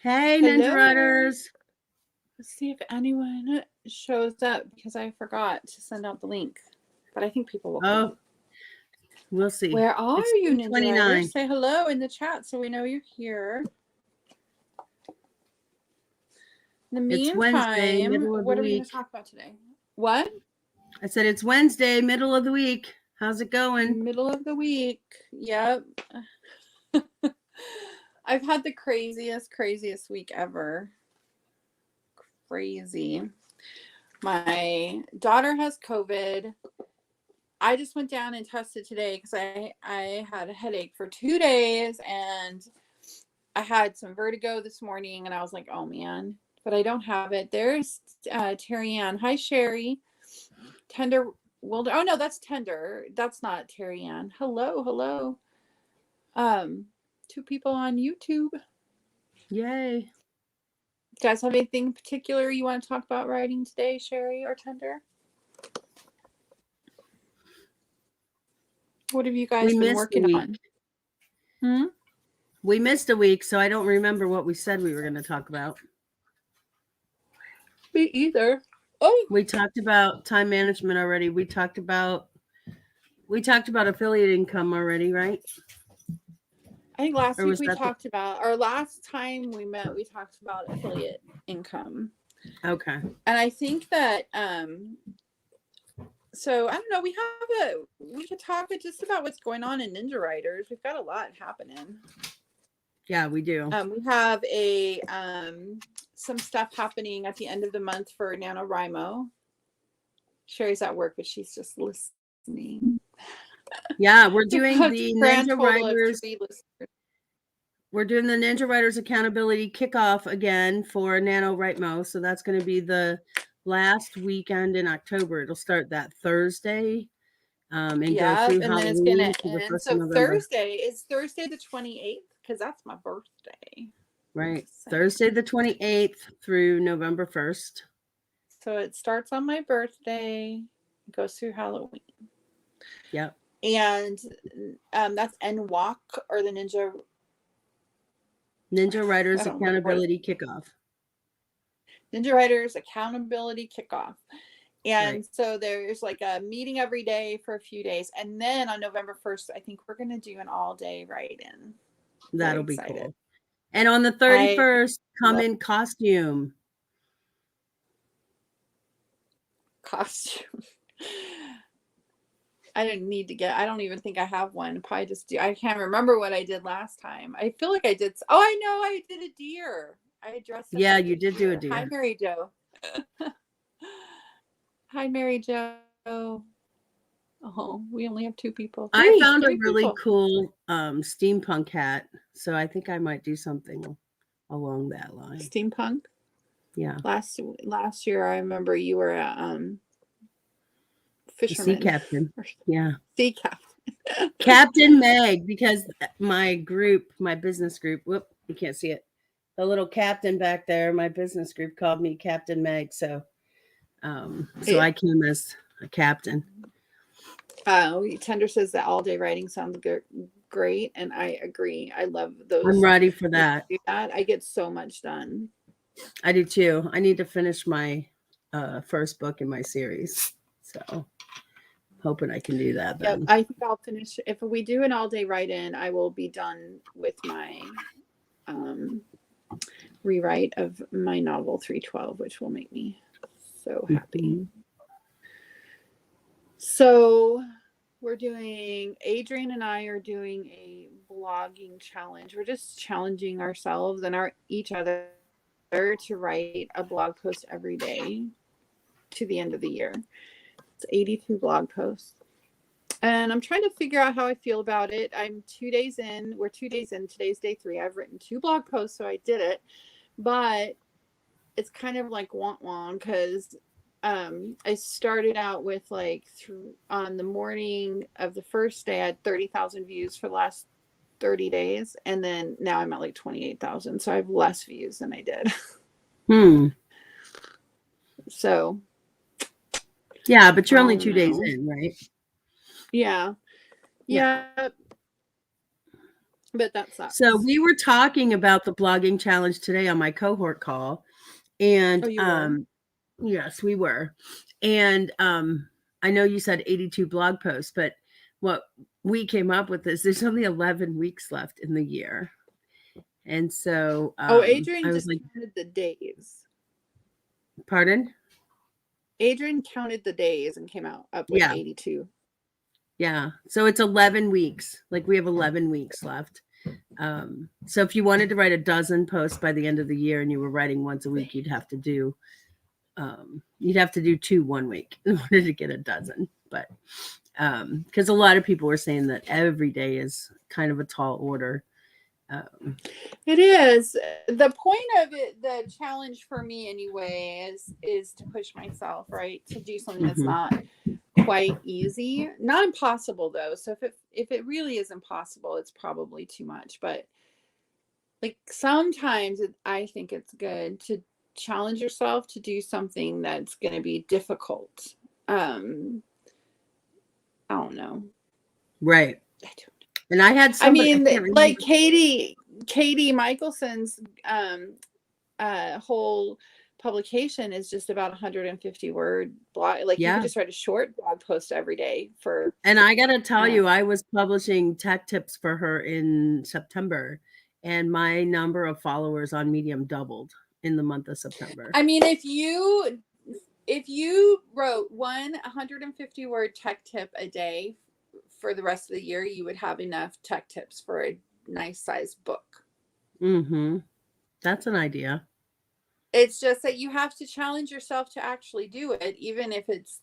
Hey, Ninja Hello. Riders. Let's see if anyone shows up because I forgot to send out the link. But I think people will come. Oh, we'll see. Where are It's you, Ninja 2:29. Riders? Say hello in the chat so we know you're here. In the It's Wednesday, meantime, middle of the what are we going to week. talk about today? What? I said it's Wednesday, middle of the week. How's it going? Middle of the week. Yep. I've had the craziest week ever. Crazy. My daughter has COVID. I just went down and tested today because I had a headache for 2 days and I had some vertigo this morning and I was like, oh man, but I don't have it. There's Terry Ann. Hi, Sherry. Tender. Well, oh no, that's Tender. That's not Terry Ann. Hello. Two people on YouTube. Yay. You guys have anything particular you want to talk about writing today, Sherry or Tender? What have you guys We been missed a working week. on? We missed a week, so I don't remember what we said we were going to talk about. Me either. Oh, We talked about time management already. We talked about affiliate income already, right? I think last Or week was we that talked about, or last time we met, we talked about affiliate income. Okay. And I think that, so I don't know, we could talk just about what's going on in Ninja Riders. We've got a lot happening. Yeah, we do. We have some stuff happening at the end of the month for NaNoWriMo. Sherry's at work, but she's just listening. Yeah, we're doing the Ninja Riders. We're doing the Ninja Riders Accountability Kickoff again for NaNoWriMo. So that's going to be the last weekend in October. It'll start that Thursday and go through and then it's Halloween going to to the end. 1st So of November. Thursday is Thursday the 28th because that's my birthday. Right. Thursday the 28th through November 1st. So it starts on my birthday, goes through Halloween. Yep. And that's NWAC or the Ninja Riders Accountability Kickoff. Ninja Riders Accountability Kickoff. And right. So there's like a meeting every day for a few days. And then on November 1st, I think we're going to do an all-day write-in. That'll be cool. And on the 31st, come in costume. I don't even think I have one. Probably just do. I can't remember what I did last time. I feel like I did. Oh, I know. I did a deer. I dressed up. Yeah, you did do a deer. Hi, Mary Jo. Hi, Mary Jo. Oh, we only have 2 people. I found a really cool steampunk hat. So I think I might do something along that line. Steampunk? Yeah. Last year, I remember you were a fisherman. Sea captain. Yeah. Sea captain. Captain Meg, because my business group, whoop, you can't see it. The little captain back there, my business group called me Captain Meg. So I came as a captain. Tender says that all-day writing sounds great, and I agree. I love those. I'm ready for that. I get so much done. I do too. I need to finish my first book in my series, so hoping I can do that. Then. Yep, I think I'll finish. If we do an all-day write-in, I will be done with my rewrite of my novel 312, which will make me so happy. Mm-hmm. So Adrian and I are doing a blogging challenge. We're just challenging ourselves and each other to write a blog post every day to the end of the year. It's 82 blog posts. And I'm trying to figure out how I feel about it. I'm 2 days in. We're 2 days in. Today's day 3. I've written 2 blog posts, so I did it. But it's kind of like wah-wah because I started out with on the morning of the first day, I had 30,000 views for the last 30 days. And then now I'm at 28,000. So I have less views than I did. So. Yeah, but you're only 2 days in, right? Yeah. But that sucks. So we were talking about the blogging challenge today on my cohort call. And yes, we were. And I know you said 82 blog posts, but what we came up with is there's only 11 weeks left in the year. And so Adrian I was just like, counted the days. Pardon? Adrian counted the days and came out up with 82. Yeah. So it's 11 weeks. Like we have 11 weeks left. So if you wanted to write a dozen posts by the end of the year and you were writing once a week, you'd have to do 2 1 week in order to get a dozen. But because a lot of people were saying that every day is kind of a tall order. It is. The point of it, the challenge for me anyway, is to push myself, right? To do something that's not quite easy. Not impossible though. So if it really is impossible, it's probably too much. But like sometimes I think it's good to challenge yourself to do something that's going to be difficult. I don't know. Right. And I had somebody, I mean, like Katie Michelson's whole publication is just about 150 word blog. Like you could just write a short blog post every day for. And I got to tell you, I was publishing tech tips for her in September, and my number of followers on Medium doubled in the month of September. I mean, if you wrote 150 word tech tip a day for the rest of the year, you would have enough tech tips for a nice sized book. That's an idea. It's just that you have to challenge yourself to actually do it, even if it's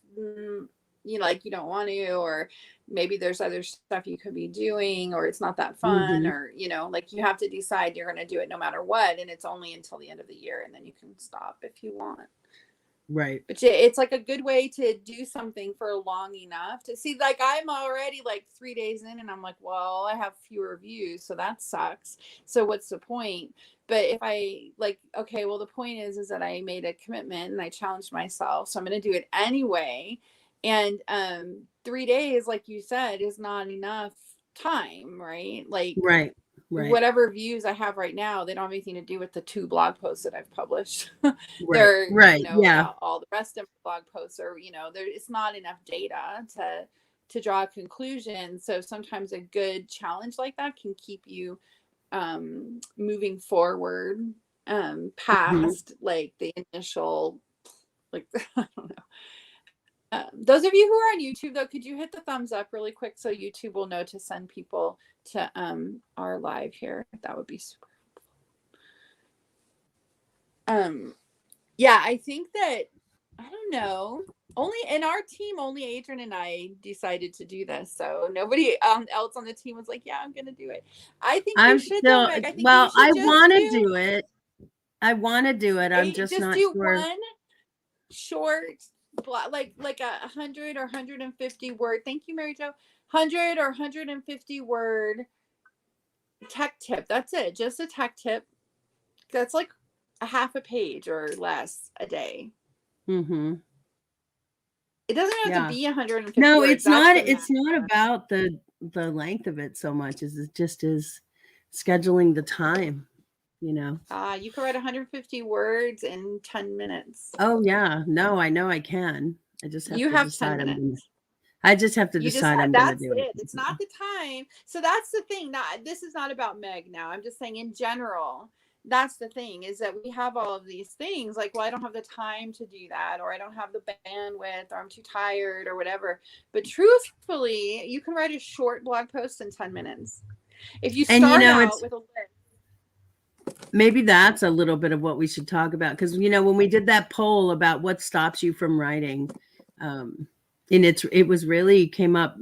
like you don't want to, or maybe there's other stuff you could be doing, or it's not that fun, or like you have to decide you're going to do it no matter what, and it's only until the end of the year, and then you can stop if you want. Right. But it's like a good way to do something for long enough to see, like I'm already like 3 days in and I'm like, well, I have fewer views, so that sucks. So what's the point? But if I like, okay, well, the point is that I made a commitment and I challenged myself, so I'm going to do it anyway. And 3 days, like you said, is not enough time, right? Like, right. Whatever views I have right now, they don't have anything to do with the 2 blog posts that I've published. They're about all the rest of my blog posts, or it's not enough data to draw a conclusion. So sometimes a good challenge like that can keep you moving forward past like the initial, like I don't know. Those of you who are on YouTube, though, could you hit the thumbs up really quick so YouTube will know to send people to our live here? That would be super helpful. Yeah, I think that, I don't know, only in our team, only Adrian and I decided to do this. So nobody else on the team was like, yeah, I'm going to do it. I think you should, though, Meg. I think you should I want to do it. I want to do it. I'm just not do sure. One short, like 100 or 150 word. Thank you, Mary Jo. 100 or 150 word tech tip. That's it. Just a tech tip. That's like a half a page or less a day. It doesn't have to be 150 No, words. it's not. It's not about the length of it so much as it just is scheduling the time. You could write 150 words in 10 minutes. Oh yeah, no, I know I can. I just have to have decide 10 minutes. I just have to decide I'm going to do it. It's not the time. So that's the thing. This is not about Meg now. I'm just saying in general. That's the thing, is that we have all of these things like, well, I don't have the time to do that, or I don't have the bandwidth, or I'm too tired, or whatever. But truthfully, you can write a short blog post in 10 minutes. If you start out with a list. Maybe that's a little bit of what we should talk about, because when we did that poll about what stops you from writing, and it was really came up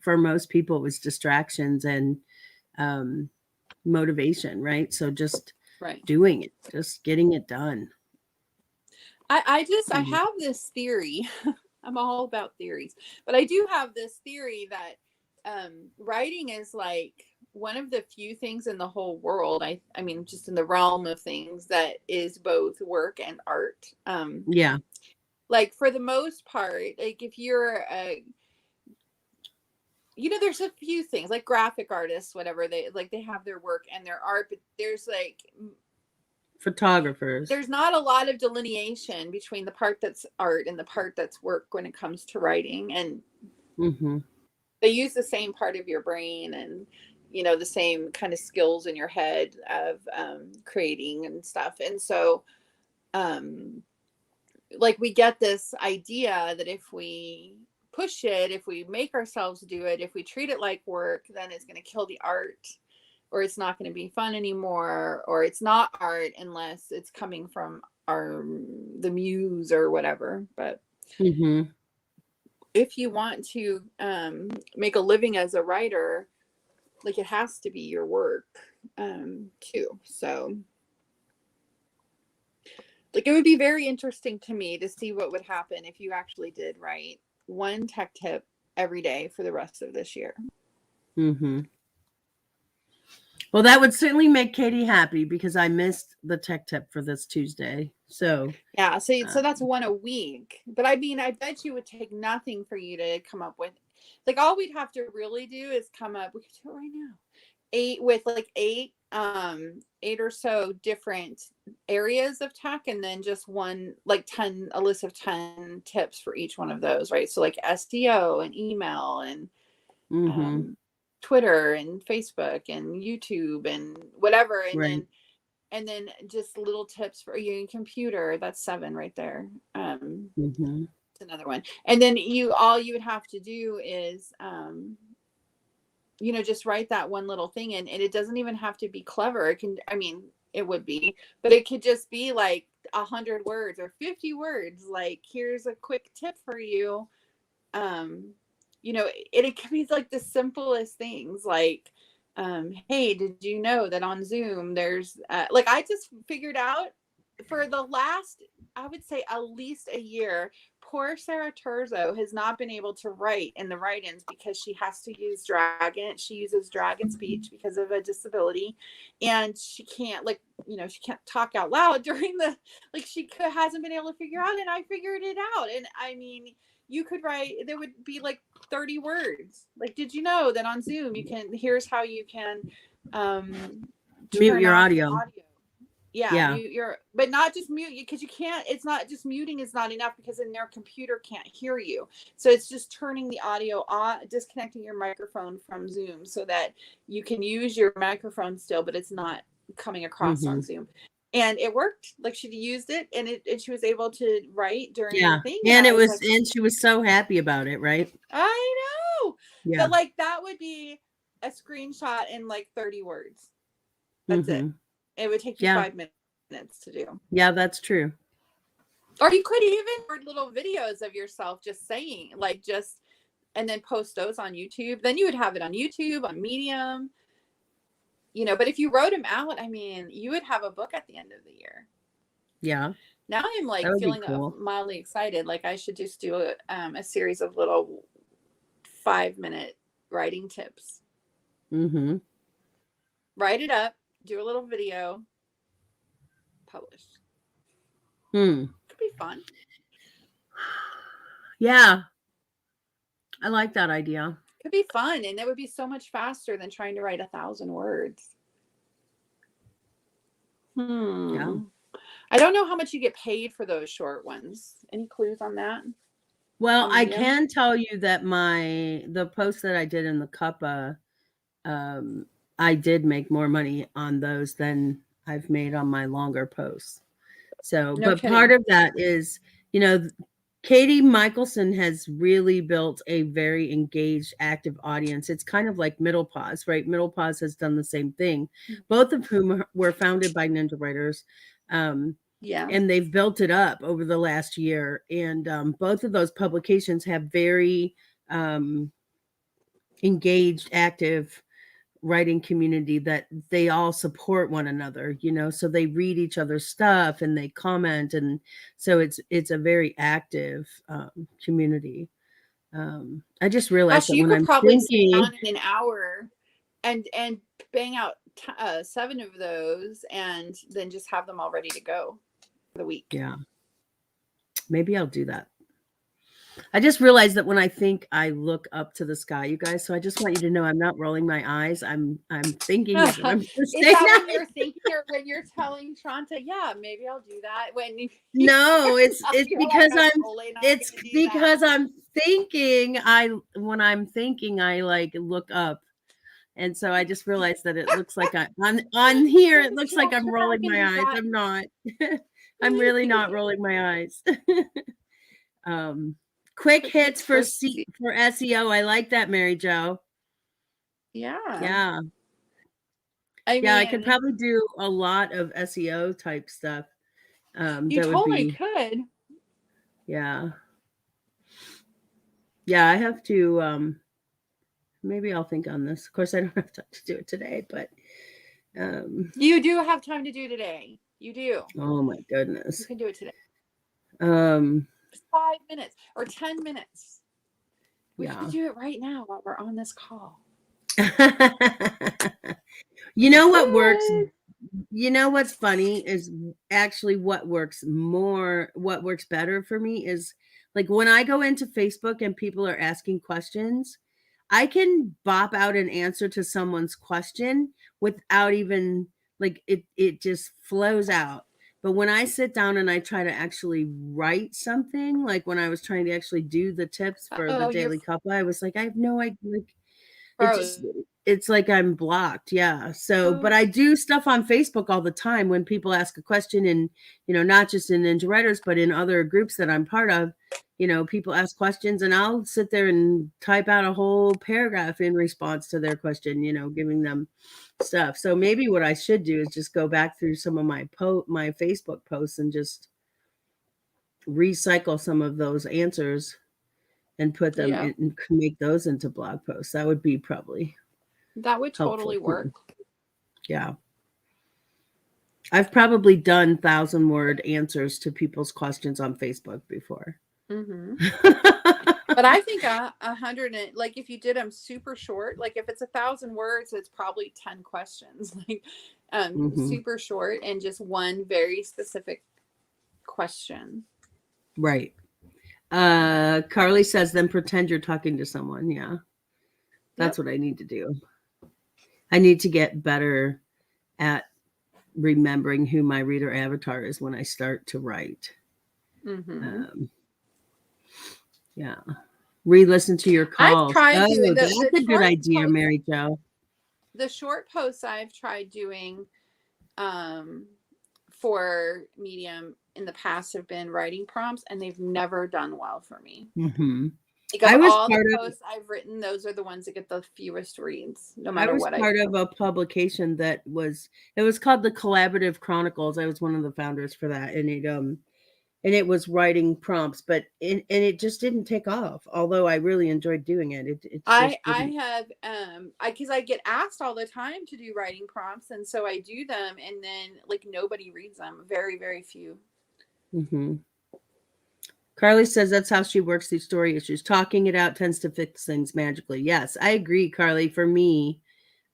for most people, it was distractions and motivation, right? So just doing it, just getting it done. I have this theory. I'm all about theories, but I do have this theory that writing is like one of the few things in the whole world, I mean, just in the realm of things, that is both work and art. Like for the most part, like if you're you know, there's a few things like graphic artists, whatever, they have their work and their art, but there's like photographers. There's not a lot of delineation between the part that's art and the part that's work when it comes to writing. And they use the same part of your brain and, you know, the same kind of skills in your head of creating and stuff. And so, like, we get this idea that if we push it, if we make ourselves do it, if we treat it like work, then it's going to kill the art, or it's not going to be fun anymore, or it's not art unless it's coming from the muse or whatever. But if you want to make a living as a writer, like, it has to be your work too. So, like, it would be very interesting to me to see what would happen if you actually did write one tech tip every day for the rest of this year. Well, that would certainly make Katie happy because I missed the tech tip for this Tuesday. So yeah, so that's one a week. But I mean, I bet you would take nothing for you to come up with. Like, all we'd have to really do is come up. We could do it right now. 8 or so different areas of tech, and then just one, like a list of 10 tips for each one of those, right? So like SEO and email and Twitter and Facebook and YouTube and whatever, and then just little tips for your computer. That's 7 right there. It's another one. And then all you would have to do is you know, just write that one little thing, and it doesn't even have to be clever. It can, I mean, it would be, but it could just be like 100 words or 50 words. Like, here's a quick tip for you. You know, it can be like the simplest things, like, hey, did you know that on Zoom there's like, I just figured out for the last, I would say at least a year, poor Sarah Turzo has not been able to write in the write-ins because she has to use Dragon. She uses Dragon speech because of a disability, and she can't, like, you know, she can't talk out loud during the, like, she hasn't been able to figure out, and I figured it out. And I mean, you could write, there would be like 30 words. Like, did you know that on Zoom here's how you can mute your audio. Yeah. Mute your, but not just mute you, because you can't, it's not just muting is not enough, because then their computer can't hear you. So it's just turning the audio on, disconnecting your microphone from Zoom so that you can use your microphone still, but it's not coming across on Zoom. And it worked. Like, she used it, and she was able to write during the thing. And and she was so happy about it, right? I know. Yeah. But like, that would be a screenshot in like 30 words. That's it. It would take you 5 minutes to do. Yeah, that's true. Or you could even record little videos of yourself just saying, like, and then post those on YouTube. Then you would have it on YouTube, on Medium, you know. But if you wrote them out, I mean, you would have a book at the end of the year. Yeah. Now I'm like feeling mildly excited. Like, I should just do a series of little 5-minute writing tips. Write it up, do a little video, publish. Could be fun. Yeah. I like that idea. Could be fun, and it would be so much faster than trying to write 1,000 words. Yeah. I don't know how much you get paid for those short ones. Any clues on that? Well, I can tell you that the post that I did in the Cuppa, I did make more money on those than I've made on my longer posts. So, but part of that is, you know, Katie Michelson has really built a very engaged, active audience. It's kind of like Middle Pause, right? Middle Pause has done the same thing, both of whom were founded by Ninja Writers. And they've built it up over the last year. And both of those publications have very engaged, active writing community that they all support one another, you know, so they read each other's stuff and they comment. And so it's a very active community. I just realized that you when could I'm probably thinking sit down in an hour and bang out 7 of those, and then just have them all ready to go for the week. Yeah. Maybe I'll do that. I just realized that when I think, I look up to the sky, you guys. So I just want you to know I'm not rolling my eyes. I'm thinking as if I'm Is saying that that. when you're thinking or when you're telling Shaunta, yeah, maybe I'll do that? When you No, it's you're because like, I'm totally not it's gonna do because that. I'm thinking, when I'm thinking, I like look up. And so I just realized that it looks like on here, it looks like I'm You're not rolling gonna my do eyes. that. I'm not. I'm really not rolling my eyes. Um, quick hits for SEO. I like that, Mary Jo. Yeah. Yeah. I Yeah, I could mean, probably do a lot of SEO type stuff. you That would totally be, could. yeah. Yeah, I have to, maybe I'll think on this. Of course, I don't have time to do it today, but You do have time to do today. You do. oh my You goodness. can do it today. Um, 5 minutes or 10 minutes. We yeah. could do it right now while we're on this call. You know what works? Could. You know what's funny is actually what works better for me is like when I go into Facebook and people are asking questions, I can bop out an answer to someone's question without even like it just flows out. But when I sit down and I try to actually write something, like when I was trying to actually do the tips for the Oh, you're Daily Cuppa, I was like, I have no idea. Like, it just frozen. it's like I'm blocked. Yeah. So, but I do stuff on Facebook all the time when people ask a question, and not just in Ninja Writers, but in other groups that I'm part of. People ask questions and I'll sit there and type out a whole paragraph in response to their question, giving them stuff. So maybe what I should do is just go back through some of my Facebook posts and just recycle some of those answers and put them Yeah. in, and make those into blog posts. That would be probably That would helpful totally too. work. Yeah. I've probably done 1,000-word answers to people's questions on Facebook before. Mm-hmm. But I think 100, like if you did them super short, like if it's 1,000 words, it's probably 10 questions, like super short and just one very specific question. Right. Carly says, then pretend you're talking to someone. Yeah. That's what I need to do. I need to get better at remembering who my reader avatar is when I start to write. Yeah. Re-listen to your calls. I've tried doing That's a good idea, Mary Jo. The short posts I've tried doing for Medium in the past have been writing prompts, and they've never done well for me. Mm-hmm. Like of all the posts I've written, those are the ones that get the fewest reads, no matter what. I was part of a publication that was called the Collaborative Chronicles. I was one of the founders for that, and it was writing prompts, but it just didn't take off. Although I really enjoyed doing it. I have because I get asked all the time to do writing prompts, and so I do them, and then like nobody reads them. Very, very few. Mm-hmm. Carly says that's how she works these story issues. Talking it out tends to fix things magically. Yes, I agree, Carly. For me,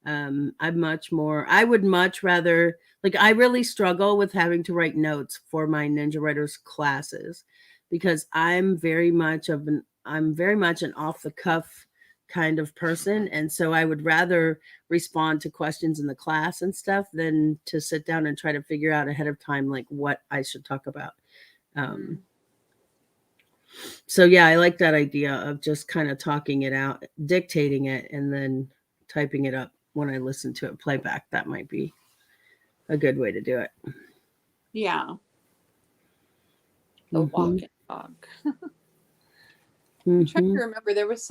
I would much rather, like, I really struggle with having to write notes for my Ninja Writers classes because I'm very much an off the cuff kind of person. And so I would rather respond to questions in the class and stuff than to sit down and try to figure out ahead of time, like what I should talk about. So yeah, I like that idea of just kind of talking it out, dictating it, and then typing it up when I listen to it playback. That might be a good way to do it. Yeah. The walk and talk. I'm trying to remember. There was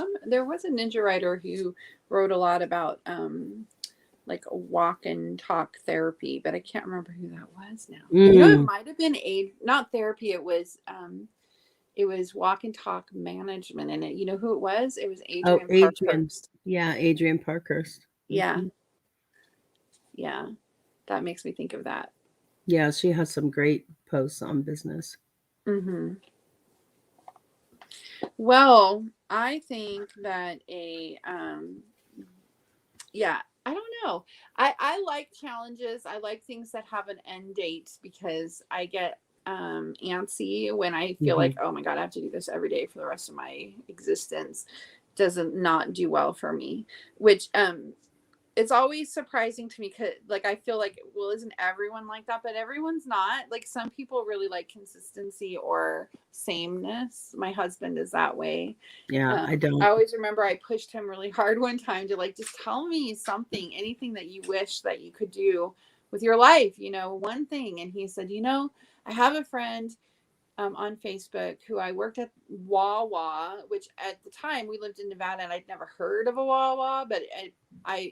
a Ninja writer who wrote a lot about like a walk and talk therapy, but I can't remember who that was now. It might have been not therapy. It was walk and talk management, and you know who it was? It was Adrian Parkhurst. Yeah, Adrian Parkhurst. Yeah. Yeah. That makes me think of that. Yeah, she has some great posts on business. Well, I think that I don't know. I like challenges. I like things that have an end date because I get antsy when I feel like, oh my God, I have to do this every day for the rest of my existence. Doesn't not do well for me, which it's always surprising to me because like I feel like, well, isn't everyone like that? But everyone's not. Like some people really like consistency or sameness. My husband is that way. Yeah, I don't. I always remember I pushed him really hard one time to like, just tell me something, anything that you wish that you could do with your life, you know, one thing. And he said, you know, I have a friend on Facebook who I worked at Wawa, which at the time we lived in Nevada and I'd never heard of a Wawa, but I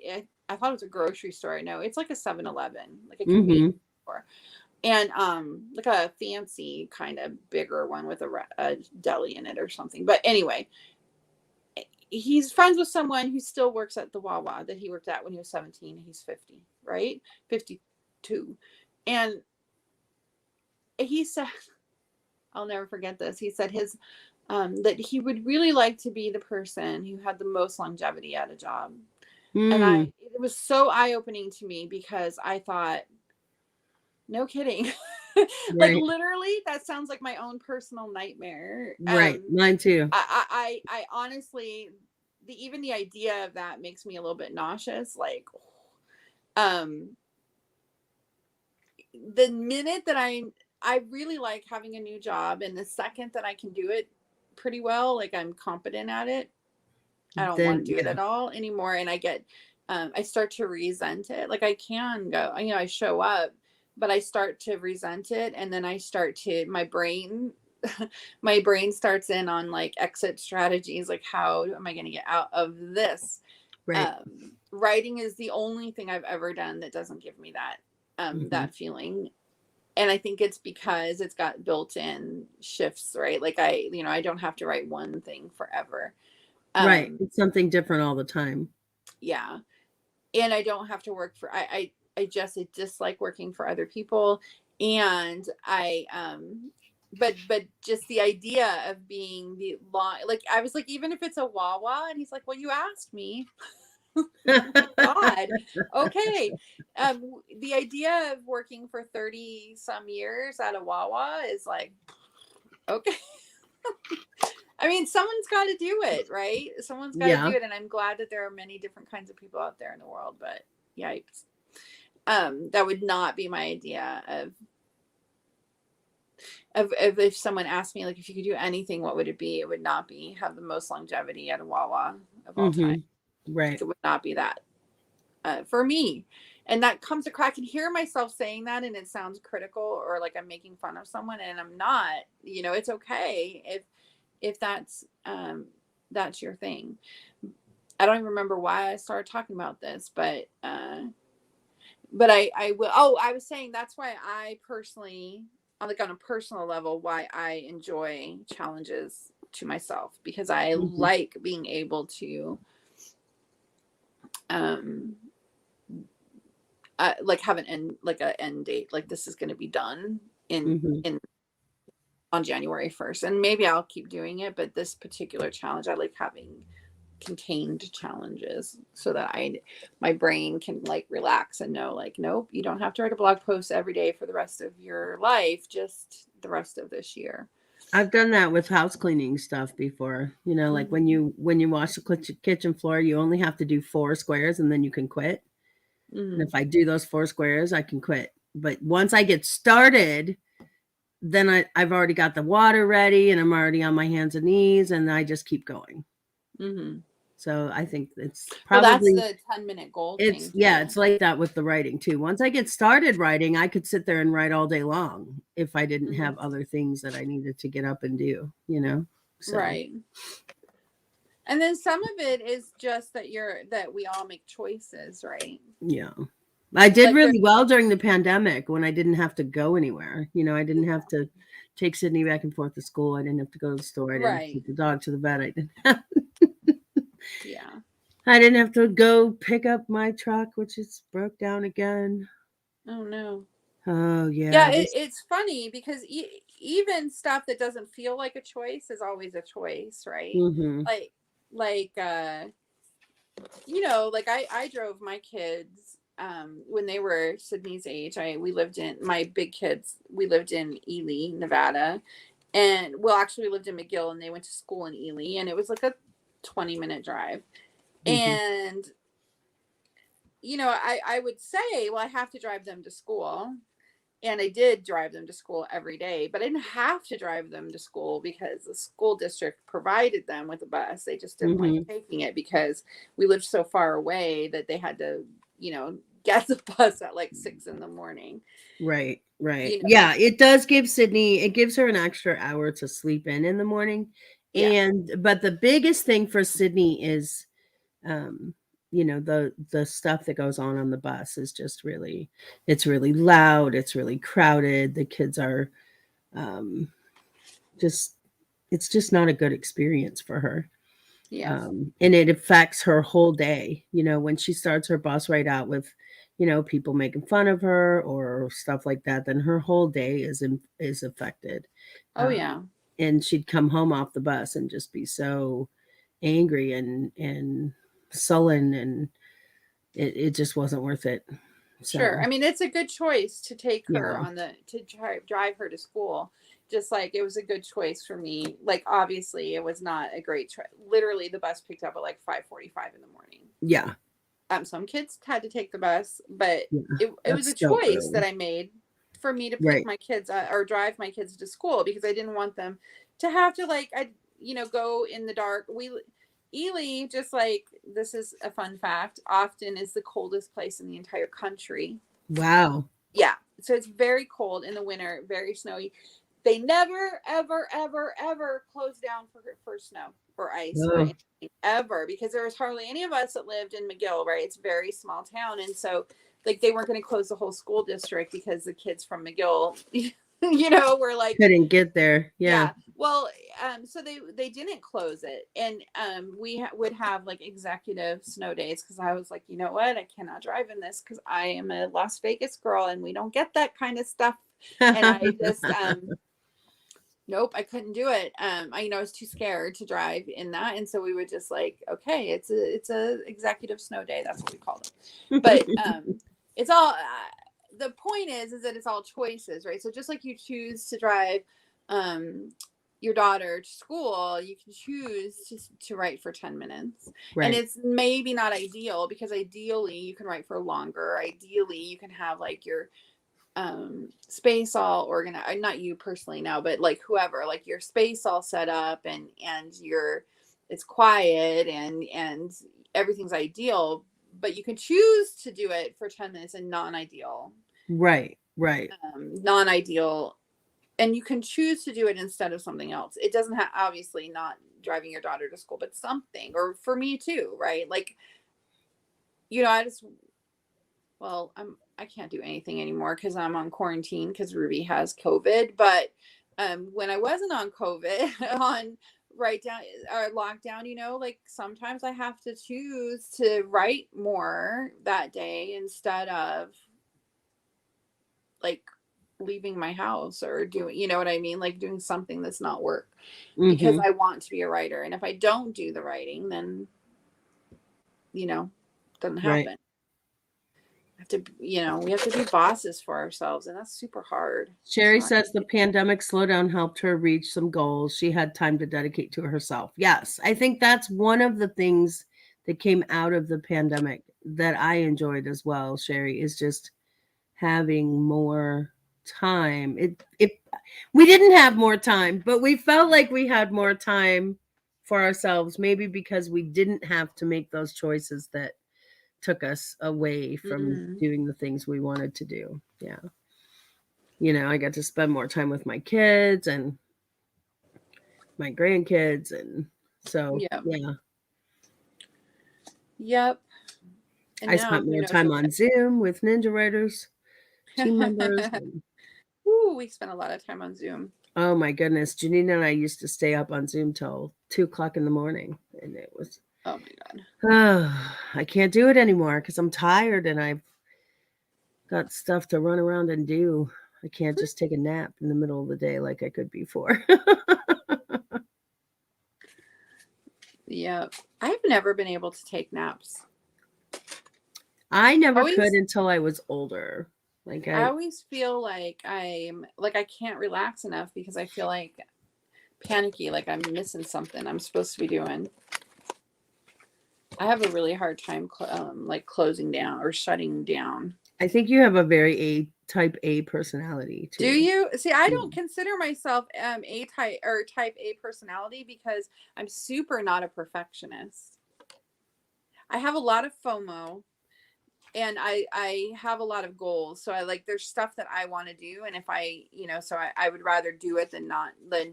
thought it was a grocery store. I know it's like a 7-Eleven, like a convenience store, and like a fancy kind of bigger one with a deli in it or something. But anyway, he's friends with someone who still works at the Wawa that he worked at when he was 17. He's 50, right? 52. And he said, I'll never forget this. He said his that he would really like to be the person who had the most longevity at a job. And it was so eye-opening to me because I thought, no kidding. Like literally, that sounds like my own personal nightmare. Right. Mine too. I honestly, even the idea of that makes me a little bit nauseous. Like, the minute that I really like having a new job, and the second that I can do it pretty well, like I'm competent at it, I don't want to do it at all anymore. And I start to resent it. Like I can go, you know, I show up, but I start to resent it. And then my brain starts in on like exit strategies. Like, how am I going to get out of this? Right. Writing is the only thing I've ever done that doesn't give me that, that feeling. And I think it's because it's got built-in shifts, right? Like I don't have to write one thing forever. Right. It's something different all the time. Yeah. And I don't have to work for, I dislike working for other people. And but just the idea of being the law, like I was like, even if it's a Wawa, and he's like, well, you asked me. God. Okay. The idea of working for 30 some years at a Wawa is like, okay. I mean, someone's got to do it, right? Someone's got to do it. And I'm glad that there are many different kinds of people out there in the world, but yikes. That would not be my idea of if someone asked me, like, if you could do anything, what would it be? It would not be have the most longevity at a Wawa of all time. Right. It would not be that for me. And that comes across, I can hear myself saying that and it sounds critical or like I'm making fun of someone, and I'm not. You know, it's okay if that's your thing. I don't even remember why I started talking about this, but I will. Oh, I was saying that's why I personally, on a personal level, why I enjoy challenges to myself, because I like being able to like have an end date, like this is going to be done on January 1st, and maybe I'll keep doing it, but this particular challenge, I like having contained challenges so that my brain can like relax and know, like, nope, you don't have to write a blog post every day for the rest of your life, just the rest of this year. I've done that with house cleaning stuff before. You know, like when you wash the kitchen floor, you only have to do 4 squares and then you can quit. And if I do those 4 squares, I can quit. But once I get started, then I've already got the water ready and I'm already on my hands and knees, and I just keep going. So I think it's probably that's the 10-minute goal thing. Yeah, it's like that with the writing too. Once I get started writing, I could sit there and write all day long if I didn't have other things that I needed to get up and do, you know? So. Right. And then some of it is just that we all make choices, right? Yeah. I did really well during the pandemic when I didn't have to go anywhere. You know, I didn't have to take Sydney back and forth to school. I didn't have to go to the store. I didn't have to take the dog to the vet. I didn't have I didn't have to go pick up my truck, which is broke down again. Oh, no. Oh, yeah. Yeah, it's funny because even stuff that doesn't feel like a choice is always a choice, right? Like you know, like I drove my kids when they were Sydney's age, we lived in, my big kids, we lived in Ely, Nevada. And well, actually we lived in McGill, and they went to school in Ely, and it was like a 20-minute drive. And I would say, well, I have to drive them to school. And I did drive them to school every day, but I didn't have to drive them to school because the school district provided them with a bus. They just didn't like taking it because we lived so far away that they had to, get the bus at like 6 a.m. Right. Yeah, it does give Sydney, it gives her an extra hour to sleep in the morning. Yeah. But the biggest thing for Sydney is, the stuff that goes on the bus is just really, it's really loud, it's really crowded, the kids are just, it's just not a good experience for her. Yes. And it affects her whole day, when she starts her bus ride out with, people making fun of her or stuff like that, then her whole day is affected. Oh yeah. And she'd come home off the bus and just be so angry and sullen, and it just wasn't worth it. Sure. I mean, it's a good choice to take her Yeah. to drive her to school. Just like it was a good choice for me. Like, obviously it was not a great literally the bus picked up at like 5:45 in the morning. Yeah. Some kids had to take the bus, but Yeah, it was a choice that I made for me to pick my kids or drive my kids to school, because I didn't want them to have to go in the dark. Ely, just like, this is a fun fact, often is the coldest place in the entire country. Wow. Yeah. So it's very cold in the winter, very snowy. They never, ever, ever, ever close down for snow or ice or anything, ever, because there was hardly any of us that lived in McGill, right? It's a very small town. And so like they weren't going to close the whole school district because the kids from McGill, were like, couldn't get there. Yeah. Well, so they didn't close it, and we would have like executive snow days, because I was like, you know what, I cannot drive in this because I am a Las Vegas girl and we don't get that kind of stuff. And I just nope, I couldn't do it. I was too scared to drive in that, and so we would just like, okay, it's a executive snow day. That's what we called it. But it's all. The point is that it's all choices, right? So just like you choose to drive your daughter to school, you can choose to write for 10 minutes. Right. And it's maybe not ideal, because ideally you can write for longer. Ideally you can have like your space all organized, not you personally now, but like whoever, like your space all set up and it's quiet and everything's ideal, but you can choose to do it for 10 minutes and non-ideal. Right. Non-ideal. And you can choose to do it instead of something else. It doesn't have, obviously not driving your daughter to school, but something, or for me too, right? Like, I can't do anything anymore because I'm on quarantine because Ruby has COVID. But when I wasn't on COVID, on lockdown, like sometimes I have to choose to write more that day instead of like leaving my house or doing, you know what I mean? Like doing something that's not work, because I want to be a writer. And if I don't do the writing, then, doesn't happen. Right. We have to be bosses for ourselves, and that's super hard. Sherry says the pandemic slowdown helped her reach some goals she had time to dedicate to herself. Yes, I think that's one of the things that came out of the pandemic that I enjoyed as well, Sherry, is just having more time. We didn't have more time, but we felt like we had more time for ourselves, maybe because we didn't have to make those choices that took us away from doing the things we wanted to do. Yeah. I got to spend more time with my kids and my grandkids. And so, yeah. Yep. And I spent more time on Zoom with Ninja Writers team members. Ooh, we spent a lot of time on Zoom. Oh my goodness. Janina and I used to stay up on Zoom till 2:00 in the morning. And it was, oh my God. I can't do it anymore because I'm tired and I've got stuff to run around and do. I can't just take a nap in the middle of the day like I could before. Yeah. I've never been able to take naps. I never could until I was older. Like I always feel like I can't relax enough because I feel like panicky, like I'm missing something I'm supposed to be doing. I have a really hard time like closing down or shutting down. I think you have a very type A personality too. Do you? See, I don't consider myself A type or type A personality because I'm super not a perfectionist. I have a lot of FOMO and I have a lot of goals. So there's stuff that I want to do. And if so I would rather do it than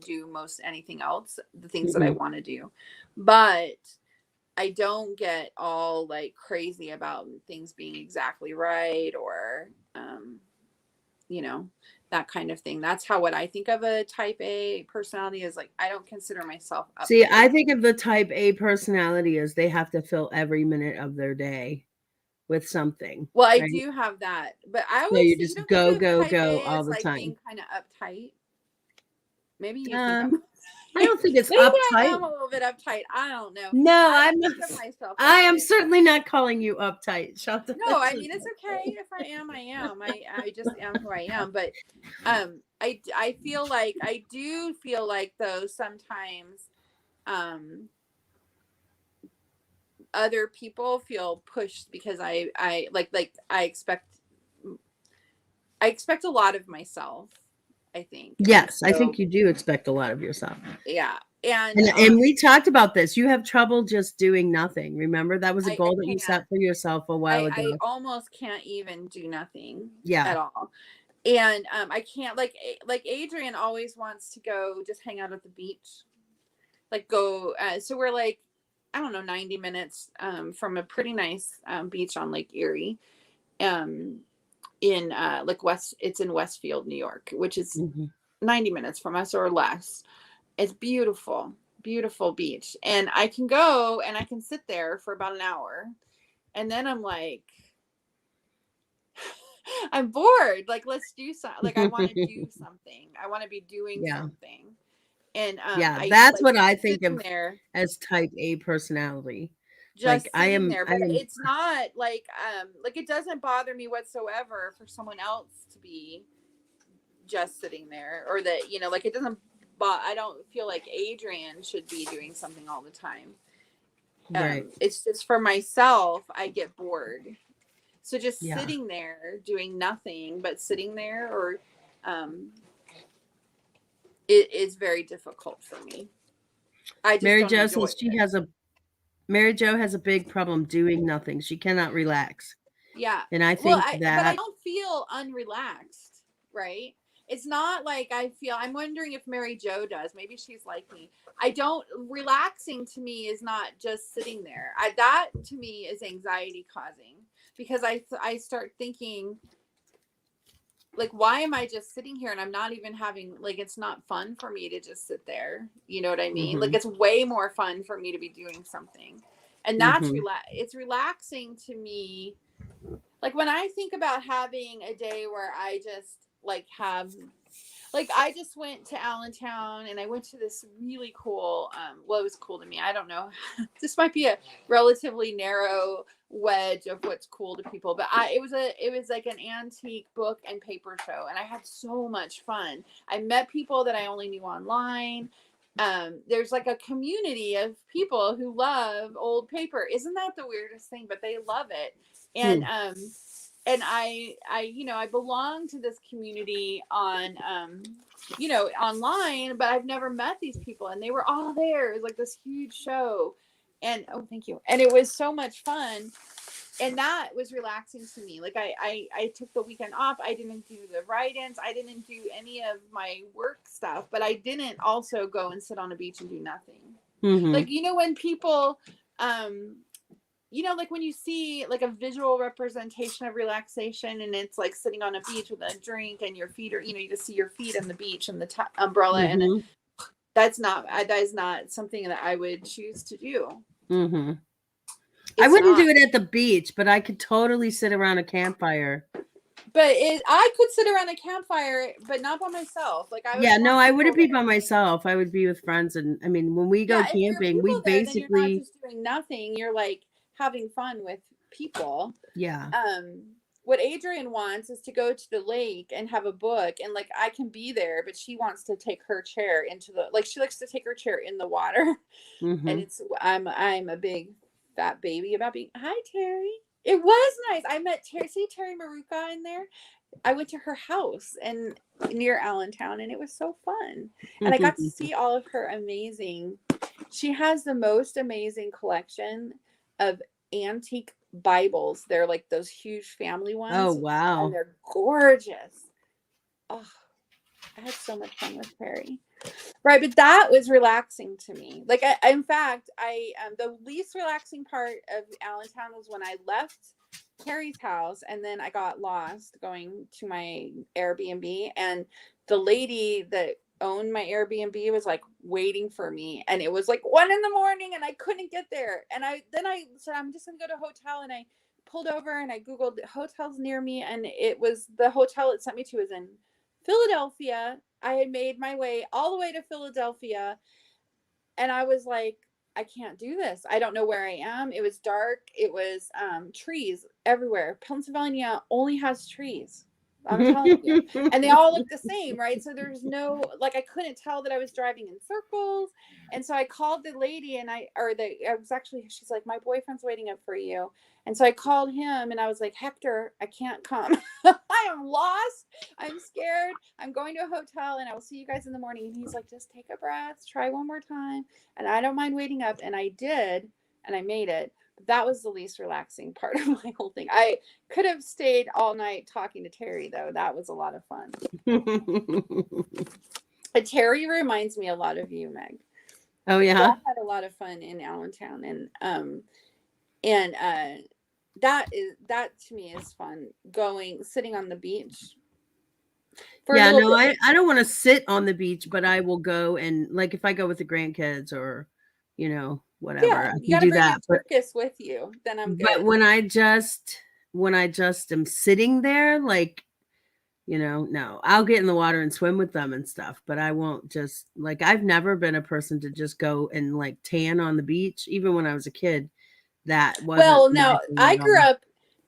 do most anything else, the things that I want to do. But I don't get all like crazy about things being exactly right or, that kind of thing. That's what I think of a type A personality is. Like, I don't consider myself uptight. See, I think of the type A personality as they have to fill every minute of their day with something. Well, I do have that, but I always you just go all the time. Being kind of uptight. Maybe you think I don't think it's uptight. I am a little bit uptight. I don't know. No, I'm not. I am certainly not calling you uptight, Shaunta. No, I mean it's okay if I am. I am. I just am who I am. But I feel like I do feel like though sometimes other people feel pushed because I expect a lot of myself. I think. Yes, I think you do expect a lot of yourself. Yeah. And we talked about this. You have trouble just doing nothing. Remember, that was a goal that you set for yourself a while ago. I almost can't even do nothing at all. And I can't like Adrian always wants to go just hang out at the beach. Like go so we're like, I don't know, 90 minutes from a pretty nice beach on Lake Erie. In it's in Westfield, New York, which is 90 minutes from us or less. It's beautiful beach. And I can go and I can sit there for about an hour. And then I'm like, I'm bored. Like, let's do something. Like, I want to do something. I want to be doing something. And that's what I think of as type A personality. Just like, sitting there, but it's not like it doesn't bother me whatsoever for someone else to be just sitting there, or that it doesn't. But I don't feel like Adrian should be doing something all the time. Right. It's just for myself. I get bored, so just sitting there doing nothing but sitting there, or it is very difficult for me. I just Mary Jo says Mary Jo has a big problem doing nothing. She cannot relax. Yeah. And I think but I don't feel unrelaxed, right? It's not like I'm wondering if Mary Jo does. Maybe she's like me. Relaxing to me is not just sitting there. That to me is anxiety causing, because I start thinking, like, why am I just sitting here and I'm not even having, like, it's not fun for me to just sit there. You know what I mean? Like, it's way more fun for me to be doing something. And that's it's relaxing to me. Like, when I think about having a day where I just I just went to Allentown and I went to this really cool, it was cool to me. I don't know. This might be a relatively narrow wedge of what's cool to people, but it was like an antique book and paper show, and I had so much fun. I met people that I only knew online. There's like a community of people who love old paper. Isn't that the weirdest thing? But they love it. And I belong to this community on online, but I've never met these people, and they were all there. It was like this huge show, and thank you. And it was so much fun, and that was relaxing to me. Like I took the weekend off. I didn't do the write-ins. I didn't do any of my work stuff, but I didn't also go and sit on a beach and do nothing. Like, when people, like when you see like a visual representation of relaxation, and it's like sitting on a beach with a drink and your feet are, you just see your feet on the beach and the umbrella, and that is not something that I would choose to do. I wouldn't do it at the beach, but I could totally sit around a campfire. But I could sit around a campfire, but not by myself. Like I wouldn't be by myself. I would be with friends, and when we go camping, we basically you're not just doing nothing. You're like having fun with people. Yeah. What Adrienne wants is to go to the lake and have a book, and like I can be there, but she wants to take her chair into the, like she likes to take her chair in the water. Mm-hmm. And I'm a big fat baby about being, hi Terry. It was nice. I met Terry, see Terry Maruka in there. I went to her house and near Allentown, and it was so fun. And I got to see all of her amazing, she has the most amazing collection of antique Bibles. They're like those huge family ones. Oh, wow. And they're gorgeous. Oh, I had so much fun with Terry. Right, but that was relaxing to me. Like, in fact, the least relaxing part of Allentown was when I left Carrie's house, and then I got lost going to my Airbnb, and the lady that owned my Airbnb was like waiting for me, and it was like 1 a.m, and I couldn't get there. And I said, I'm just gonna go to a hotel, and I pulled over and I Googled hotels near me, and it was the hotel it sent me to was in Philadelphia. I had made my way all the way to Philadelphia, and I was like, I can't do this. I don't know where I am. It was dark. It was trees everywhere. Pennsylvania only has trees. I'm telling you. And they all look the same, right? So there's no, like, I couldn't tell that I was driving in circles. And so I called the lady, and she's like, my boyfriend's waiting up for you. And so I called him, and I was like, Hector, I can't come. I am lost. I'm scared. I'm going to a hotel, and I will see you guys in the morning. And he's like, just take a breath, try one more time. And I don't mind waiting up. And I did, and I made it. That was the least relaxing part of my whole thing. I could have stayed all night talking to Terry, though. That was a lot of fun. But Terry reminds me a lot of you, Meg. Oh, yeah. I had a lot of fun in Allentown, and that to me is fun. Sitting on the beach. Yeah, no, I don't want to sit on the beach, but I will go, and like if I go with the grandkids or, whatever, yeah, you gotta bring a turkis with you. Then I'm good. But when I just am sitting there, like, no, I'll get in the water and swim with them and stuff, but I won't just, like, I've never been a person to just go and like tan on the beach, even when I was a kid. That wasn't. Well, no, I grew up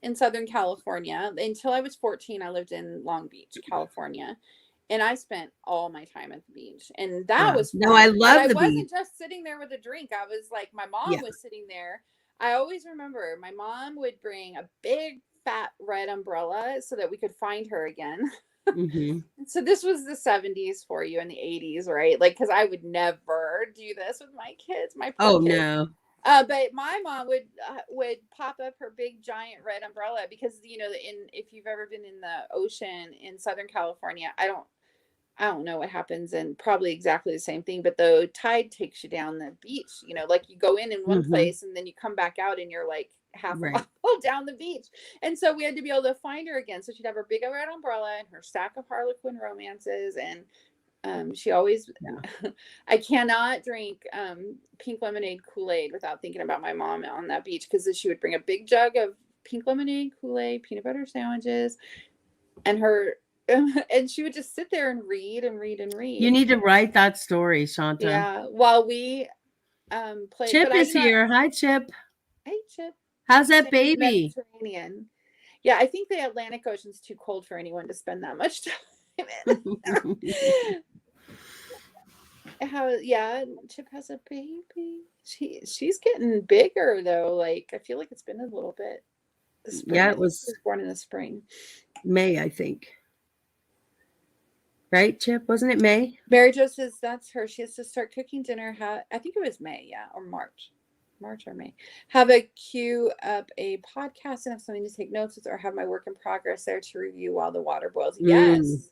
in Southern California. Until I was 14, I lived in Long Beach, California. And I spent all my time at the beach. And that was fun. No, I love the beach. I wasn't just sitting there with a drink. I was like, my mom was sitting there. I always remember my mom would bring a big fat red umbrella so that we could find her again. Mm-hmm. So this was the 70s for you, and the 80s, right? Like, because I would never do this with my kids. My poor kids. No. But my mom would pop up her big giant red umbrella because, if you've ever been in the ocean in Southern California, I don't know what happens, and probably exactly the same thing, but the tide takes you down the beach, like you go in one place and then you come back out and you're like half a mile down the beach. And so we had to be able to find her again. So she'd have her big red umbrella and her stack of Harlequin romances, and she always, I cannot drink pink lemonade Kool-Aid without thinking about my mom on that beach, because she would bring a big jug of pink lemonade Kool-Aid, peanut butter sandwiches, and she would just sit there and read and read and read. You need to write that story, Shaunta. Yeah, while we played. Chip is here. Hi, Chip. Hey, Chip. How's that baby? Mediterranean. Yeah, I think the Atlantic Ocean's too cold for anyone to spend that much time in. Chip has a baby. She's getting bigger though. Like, I feel like it's been a little bit. Yeah, it was born in the spring. May, I think. Right, Chip? Wasn't it May? Mary Jo says that's her. She has to start cooking dinner. I think it was May, or March or May. Have a queue up a podcast and have something to take notes with, or have my work in progress there to review while the water boils. Yes.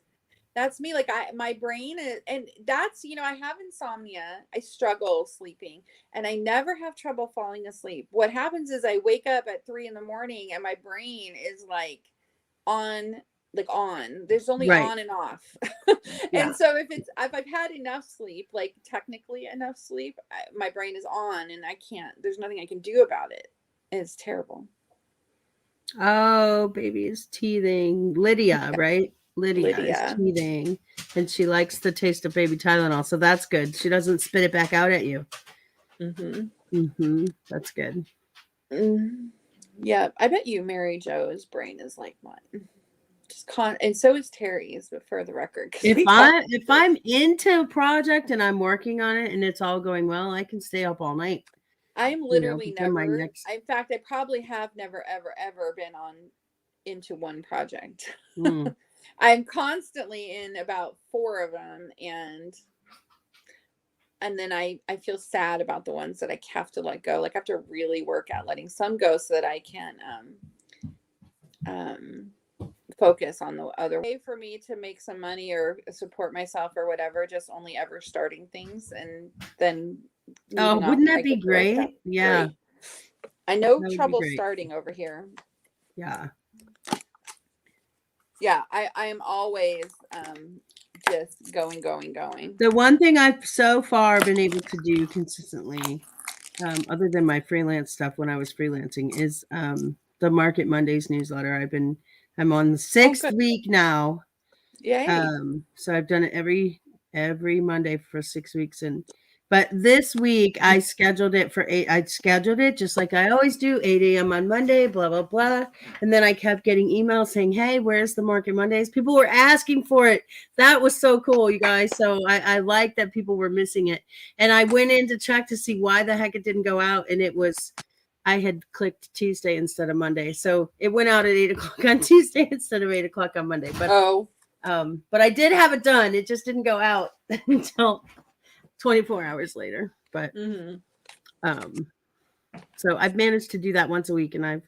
That's me. Like, my brain is, and that's, I have insomnia. I struggle sleeping, and I never have trouble falling asleep. What happens is I wake up at 3 a.m. and my brain is like on. There's only on and off. And so if I've had enough sleep, like technically enough sleep, my brain is on, and there's nothing I can do about it. It's terrible. Oh, baby is teething. Lydia, right? Lydia is teething, and she likes the taste of baby Tylenol, so that's good. She doesn't spit it back out at you. That's good. Yeah, I bet you Mary Jo's brain is like mine. And so is Terry's, but for the record, if I'm into a project and I'm working on it and it's all going well, I can stay up all night. I'm literally never. In fact, I probably have never, ever, ever been into one project. I'm constantly in about 4 of them, and then I feel sad about the ones that I have to let go. Like I have to really work at letting some go so that I can focus on the other way for me to make some money or support myself or whatever. Just only ever starting things and then. Oh, wouldn't that be great? Yeah. Great. I know trouble starting over here. Yeah. Yeah, I am always just going. The one thing I've so far been able to do consistently, other than my freelance stuff when I was freelancing, is the Market Mondays newsletter. I'm on the 6th week now. Yay. So I've done it every Monday for 6 weeks, but this week I scheduled it for 8. I scheduled it just like I always do, 8 a.m. on Monday, blah, blah, blah. And then I kept getting emails saying, hey, where's the Market Mondays? People were asking for it. That was so cool, you guys. So I like that people were missing it. And I went in to check to see why the heck it didn't go out. And I had clicked Tuesday instead of Monday. So it went out at 8 o'clock on Tuesday instead of 8 o'clock on Monday. But I did have it done. It just didn't go out until 24 hours later. But so I've managed to do that once a week, and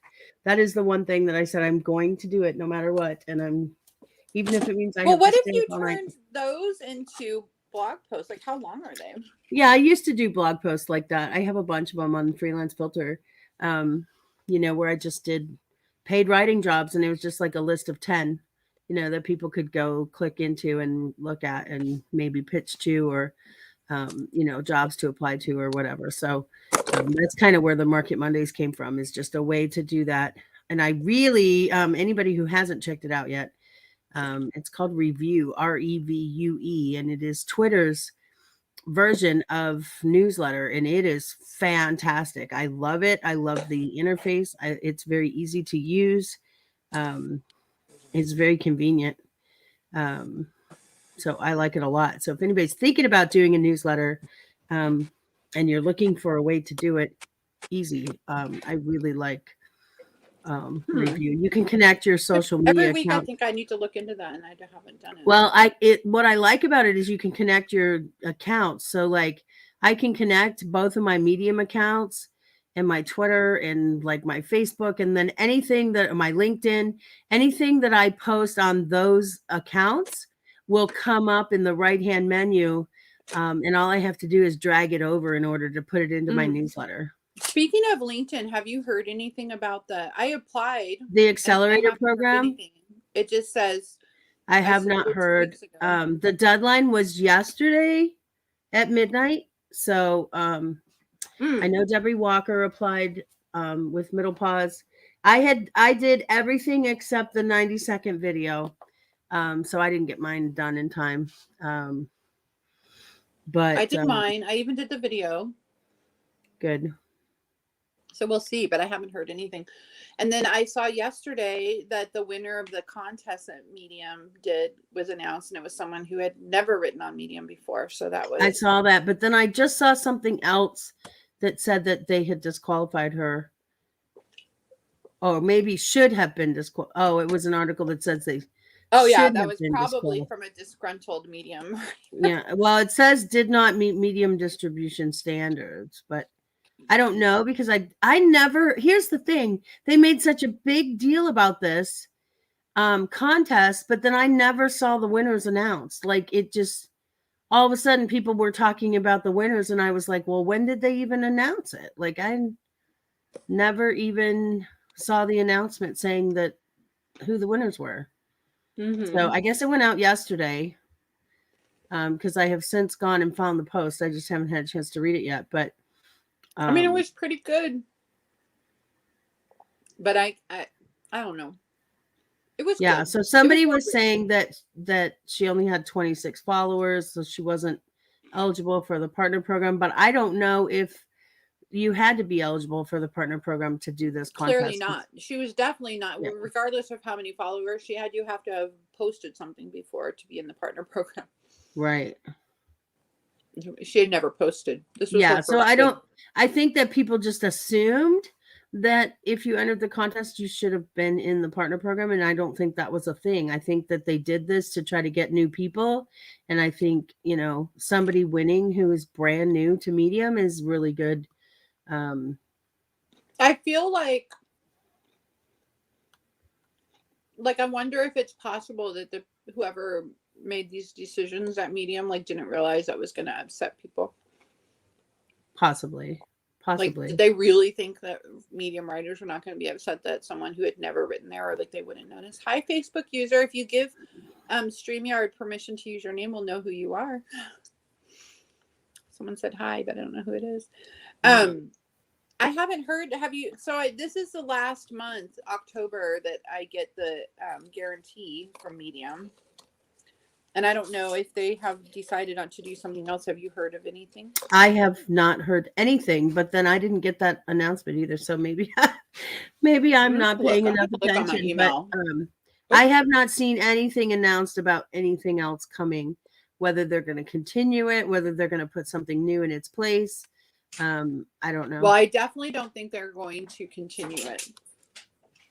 that is the one thing that I said I'm going to do it no matter what. And even if it means I have what to if you turned those into blog posts? Like, how long are they? Yeah, I used to do blog posts like that. I have a bunch of them on Freelance Filter, where I just did paid writing jobs, and it was just like a list of 10, that people could go click into and look at and maybe pitch to, or jobs to apply to or whatever. So that's kind of where the Market Mondays came from, is just a way to do that. And I really, anybody who hasn't checked it out yet, it's called Revue, Revue, and it is Twitter's version of newsletter, and it is fantastic. I love it. I love the interface. It's very easy to use. It's very convenient. So I like it a lot. So if anybody's thinking about doing a newsletter, and you're looking for a way to do it easy, I really like Revue. You can connect your social media every week account. I think I need to look into that, and I haven't done it. Well, what I like about it is you can connect your accounts. So like I can connect both of my Medium accounts and my Twitter and like my Facebook, and then my LinkedIn, anything that I post on those accounts will come up in the right-hand menu. And all I have to do is drag it over in order to put it into my newsletter. Speaking of LinkedIn, have you heard anything about I applied the accelerator program? It just says I have not heard. The deadline was yesterday at midnight. So I know Debbie Walker applied with Middle Pause. I did everything except the 90-second video. So I didn't get mine done in time. But I did mine. I even did the video. Good. So we'll see, but I haven't heard anything. And then I saw yesterday that the winner of the contest at Medium was announced, and it was someone who had never written on Medium before. So I saw that, but then I just saw something else that said that they had disqualified her. Or maybe should have been disqualified. Oh, it was an article that says they. Oh yeah, that was probably from a disgruntled Medium. Yeah, well, it says did not meet Medium distribution standards, but I don't know, because I never. Here's the thing: they made such a big deal about this contest, but then I never saw the winners announced. Like, it just all of a sudden people were talking about the winners, and I was like, well, when did they even announce it? Like, I never even saw the announcement saying that who the winners were. So I guess it went out yesterday, because I have since gone and found the post. I just haven't had a chance to read it yet, but I mean, it was pretty good, but I don't know. It was good. So somebody was saying that she only had 26 followers, so she wasn't eligible for the partner program. But I don't know if you had to be eligible for the partner program to do this contest. Clearly not. She was definitely not. Yeah. Regardless of how many followers she had, you have to have posted something before to be in the partner program. Right. She had never posted. This was yeah. So I think that people just assumed that if you entered the contest, you should have been in the partner program. And I don't think that was a thing. I think that they did this to try to get new people. And I think, somebody winning who is brand new to Medium is really good. I feel like I wonder if it's possible that whoever made these decisions at Medium didn't realize that was going to upset people. Possibly. Did they really think that Medium writers were not going to be upset that someone who had never written there, or they wouldn't notice? Hi, Facebook user. If you give StreamYard permission to use your name, we'll know who you are. Someone said hi, but I don't know who it is. I haven't heard. Have you? So this is the last month, October, that I get the guarantee from Medium. And I don't know if they have decided not to do something else. Have you heard of anything? I have not heard anything, but then I didn't get that announcement either. So maybe I'm not paying enough attention. But I have not seen anything announced about anything else coming, whether they're going to continue it, whether they're going to put something new in its place. I don't know. Well, I definitely don't think they're going to continue it.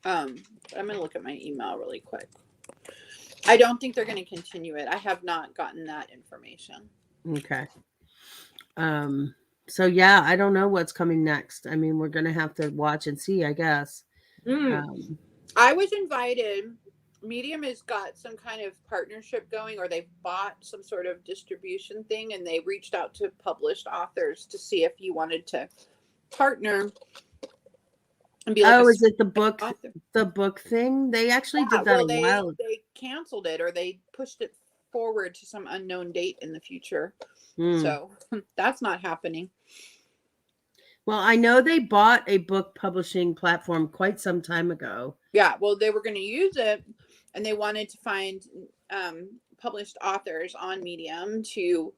I'm going to look at my email really quick. I don't think they're going to continue it. I have not gotten that information. Okay. So yeah, I don't know what's coming next. I mean, we're going to have to watch and see, I guess. I was invited. Medium has got some kind of partnership going, or they've bought some sort of distribution thing, and they reached out to published authors to see if you wanted to partner and be is it the book author. The book thing? They actually did that a while ago. They canceled it, or they pushed it forward to some unknown date in the future. So that's not happening. Well, I know they bought a book publishing platform quite some time ago. Yeah, well, they were going to use it, and they wanted to find published authors on Medium to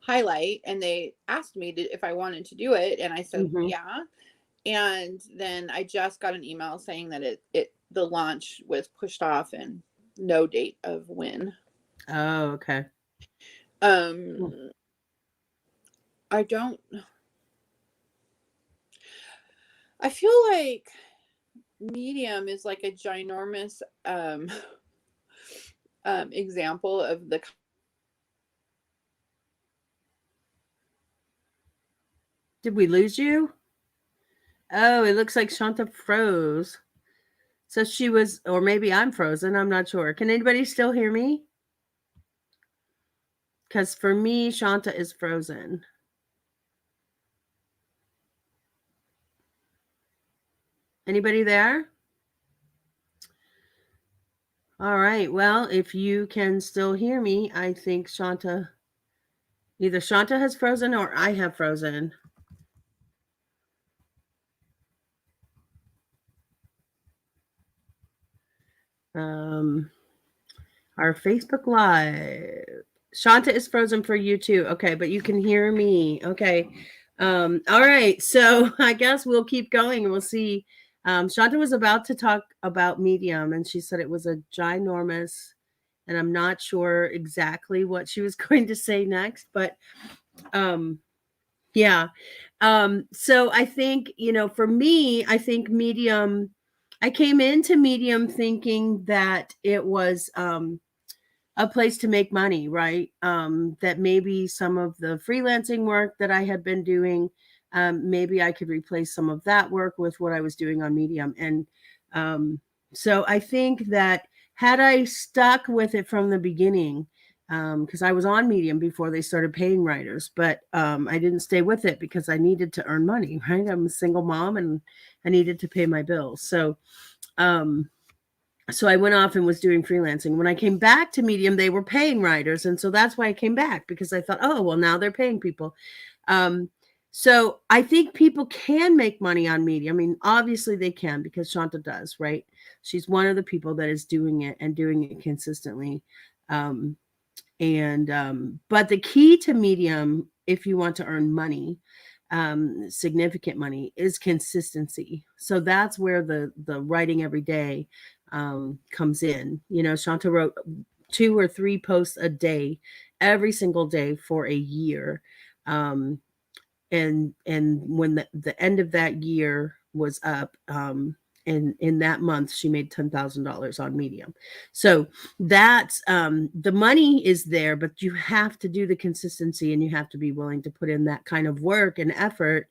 highlight, and they asked me if I wanted to do it, and I said yeah. And then I just got an email saying that the launch was pushed off and no date of when. Oh, okay. I feel like Medium is like a ginormous example of the. Did we lose you? Oh, it looks like Shaunta froze. So she was, or maybe I'm frozen. I'm not sure. Can anybody still hear me? Because for me, Shaunta is frozen. Anybody there? All right. Well, if you can still hear me, I think either Shaunta has frozen or I have frozen. Our Facebook Live. Shaunta is frozen for you too. Okay, but you can hear me. Okay. All right. So I guess we'll keep going and we'll see. Shaunta was about to talk about Medium, and she said it was a ginormous, and I'm not sure exactly what she was going to say next, but yeah. So I think, for me, I think Medium, I came into Medium thinking that it was a place to make money, right? That maybe some of the freelancing work that I had been doing, maybe I could replace some of that work with what I was doing on Medium. And so I think that had I stuck with it from the beginning, because I was on Medium before they started paying writers, but I didn't stay with it because I needed to earn money, right? I'm a single mom and I needed to pay my bills. So I went off and was doing freelancing. When I came back to Medium, they were paying writers. And so that's why I came back, because I thought, oh, well, now they're paying people. So I think people can make money on Medium. I mean, obviously they can, because Shaunta does, right? She's one of the people that is doing it and doing it consistently. But the key to Medium, if you want to earn money, significant money, is consistency. So that's where the writing every day comes in. Shaunta wrote 2 or 3 posts a day, every single day for a year. And when the end of that year was up, and in that month she made $10,000 on Medium. So that's the money is there, but you have to do the consistency, and you have to be willing to put in that kind of work and effort,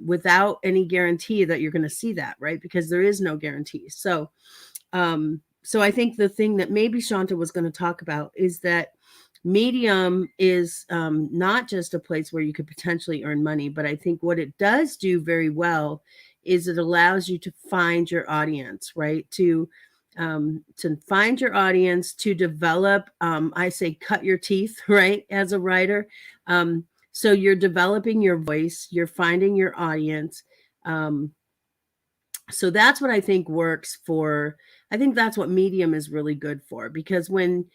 without any guarantee that you're going to see that, right? Because there is no guarantee. So I think the thing that maybe Shaunta was going to talk about is that Medium is not just a place where you could potentially earn money, but I think what it does do very well is it allows you to find your audience, right? To find your audience, to develop, I say cut your teeth, right? As a writer. So you're developing your voice, you're finding your audience. So that's what I think works for. I think that's what Medium is really good for, because when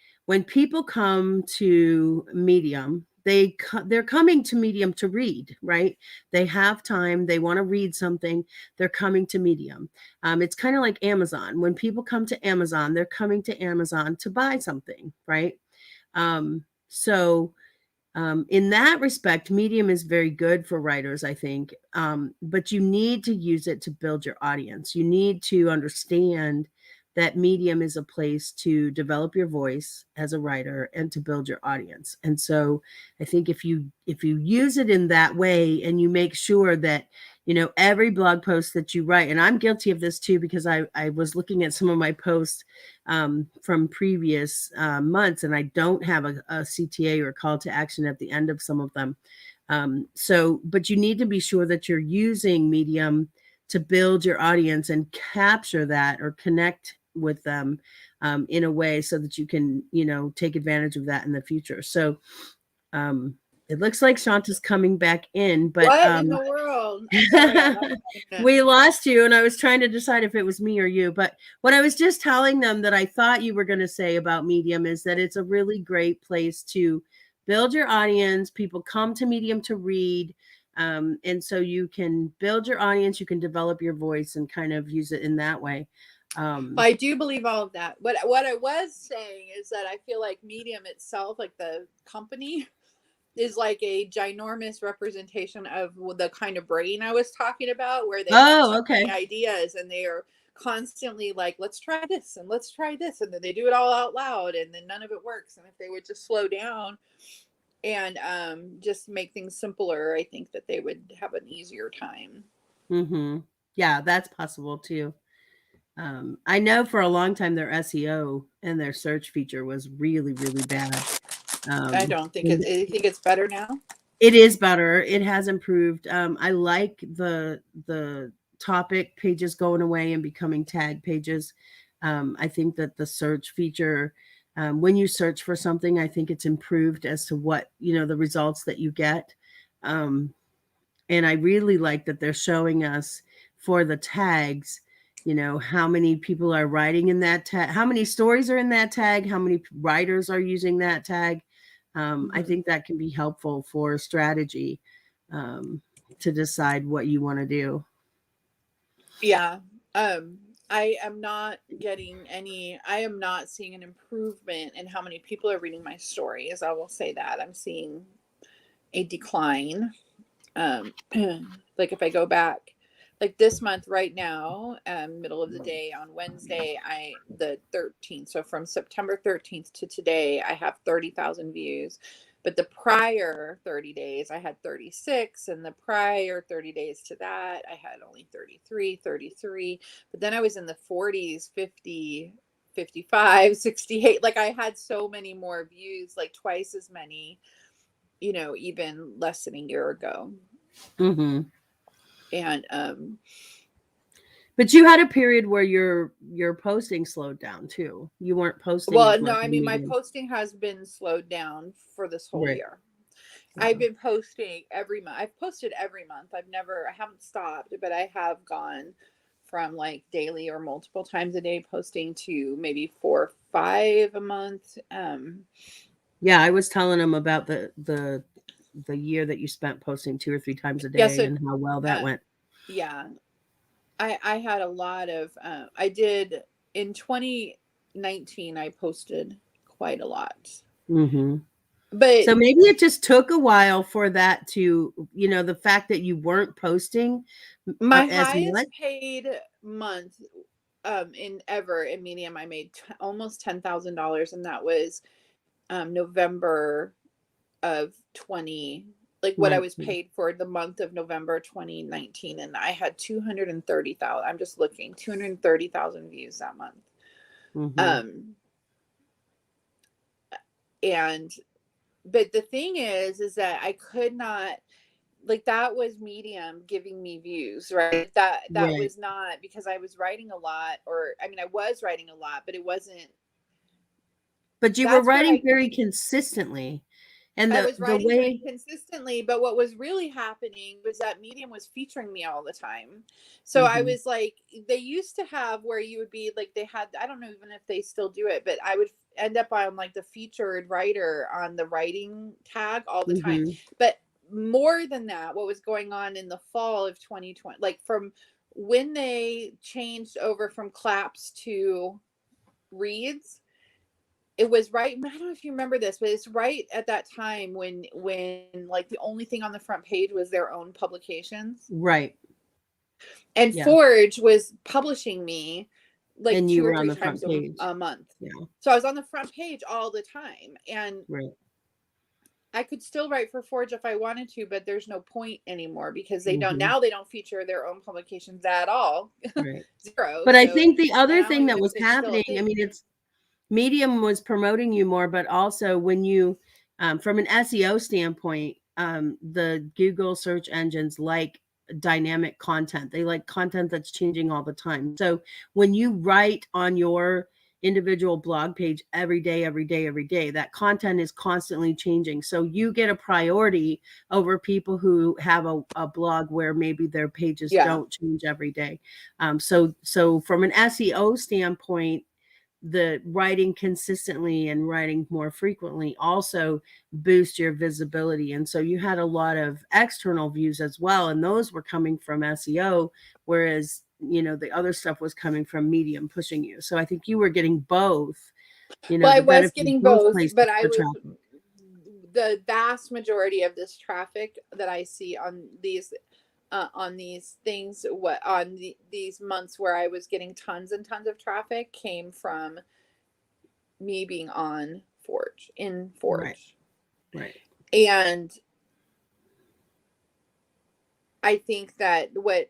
people come to Medium, they're coming to Medium to read, right? They have time, they want to read something, they're coming to Medium. It's kind of like Amazon. When people come to Amazon, they're coming to Amazon to buy something, right? So in that respect, Medium is very good for writers, I think. But you need to use it to build your audience. You need to understand that Medium is a place to develop your voice as a writer and to build your audience. And so I think if you use it in that way, and you make sure that every blog post that you write, and I'm guilty of this too, because I was looking at some of my posts from previous months, and I don't have a CTA or call to action at the end of some of them. But you need to be sure that you're using Medium to build your audience and capture that or connect with them in a way so that you can, take advantage of that in the future. So it looks like Shaunta's coming back in, but what in the world? we lost you, and I was trying to decide if it was me or you. But what I was just telling them that I thought you were going to say about Medium is that it's a really great place to build your audience. People come to Medium to read. And so you can build your audience, you can develop your voice and kind of use it in that way. I do believe all of that. But what I was saying is that I feel like Medium itself, like the company, is like a ginormous representation of the kind of brain I was talking about, where they have so many ideas, and they are constantly like, let's try this and let's try this, and then they do it all out loud, and then none of it works. And if they would just slow down and just make things simpler, I think that they would have an easier time. Mm-hmm. Yeah, that's possible too. I know for a long time their SEO and their search feature was really, really bad. I don't think I think it's better now. It is better. It has improved. I like the topic pages going away and becoming tag pages. I think that the search feature, when you search for something, I think it's improved as to what, the results that you get. And I really like that they're showing us for the tags, how many people are writing in that tag, how many stories are in that tag, how many writers are using that tag. I think that can be helpful for strategy, to decide what you want to do. Yeah. I am not seeing an improvement in how many people are reading my stories. I will say that. I'm seeing a decline. Like if I go back, like this month right now, middle of the day on Wednesday, the 13th. So from September 13th to today, I have 30,000 views. But the prior 30 days, I had 36. And the prior 30 days to that, I had only 33. But then I was in the 40s, 50, 55, 68. Like I had so many more views, like twice as many, even less than a year ago. Mm-hmm. And but you had a period where your posting slowed down too. You weren't posting. Well, no, I mean my posting has been slowed down for this whole year. I've been posting every month. I've posted every month. I haven't stopped, but I have gone from like daily or multiple times a day posting to maybe 4 or 5 a month. Yeah, I was telling them about the the year that you spent posting 2 or 3 times a Yeah. day So, and how well that went. yeah, I had a lot of, I did in 2019, I posted quite a lot. Mm-hmm. But so maybe it just took a while for that to, the fact that you weren't posting my as much. highest paid month in Medium, I made almost $10,000, and that was November of 20, like what I was paid for the month of November 2019, and I had 230,000. I'm just looking, 230,000 views that month. Mm-hmm. And but the thing is that I could not, like, that was Medium giving me views, right? That Right. was not because I was writing a lot, or I mean, I was writing a lot, but it wasn't. But you were That's where writing very consistently, and I was the writing very way. consistently, but what was really happening was that Medium was featuring me all the time. So I Mm-hmm. was like, they used to have where you would be like, they had, I don't know even if they still do it, but I would end up on like the featured writer on the writing tag all the time. Mm-hmm. But more than that, what was going on in the fall of 2020, like from when they changed over from claps to reads, it was right, I don't know if you remember this, but it's right at that time when like the only thing on the front page was their own publications, Right. and Yeah. Forge was publishing me like And you 2 or were on 3 the front times page. a month. Yeah. So I was on the front page all the time, and Right. I could still write for Forge if I wanted to, but there's no point anymore because they Mm-hmm. don't feature their own publications at all. Right. Zero. But I So, think the other and I don't thing even that know was if it's still a happening, I thing. mean, it's Medium was promoting you more, but also when you, from an SEO standpoint, the Google search engines like dynamic content. They like content that's changing all the time. So when you write on your individual blog page every day, that content is constantly changing. So you get a priority over people who have a blog where maybe their pages Yeah. don't change every day. So from an SEO standpoint, the writing consistently and writing more frequently also boost your visibility. And so you had a lot of external views as well, and those were coming from SEO, whereas the other stuff was coming from Medium pushing you. So I think you were getting both, Well, I the was benefit of getting both both, places but I for was, traffic. the vast majority of this traffic that I see on these things, what on these months where I was getting tons and tons of traffic, came from me being on Forge, in Forge. Right. And I think that what,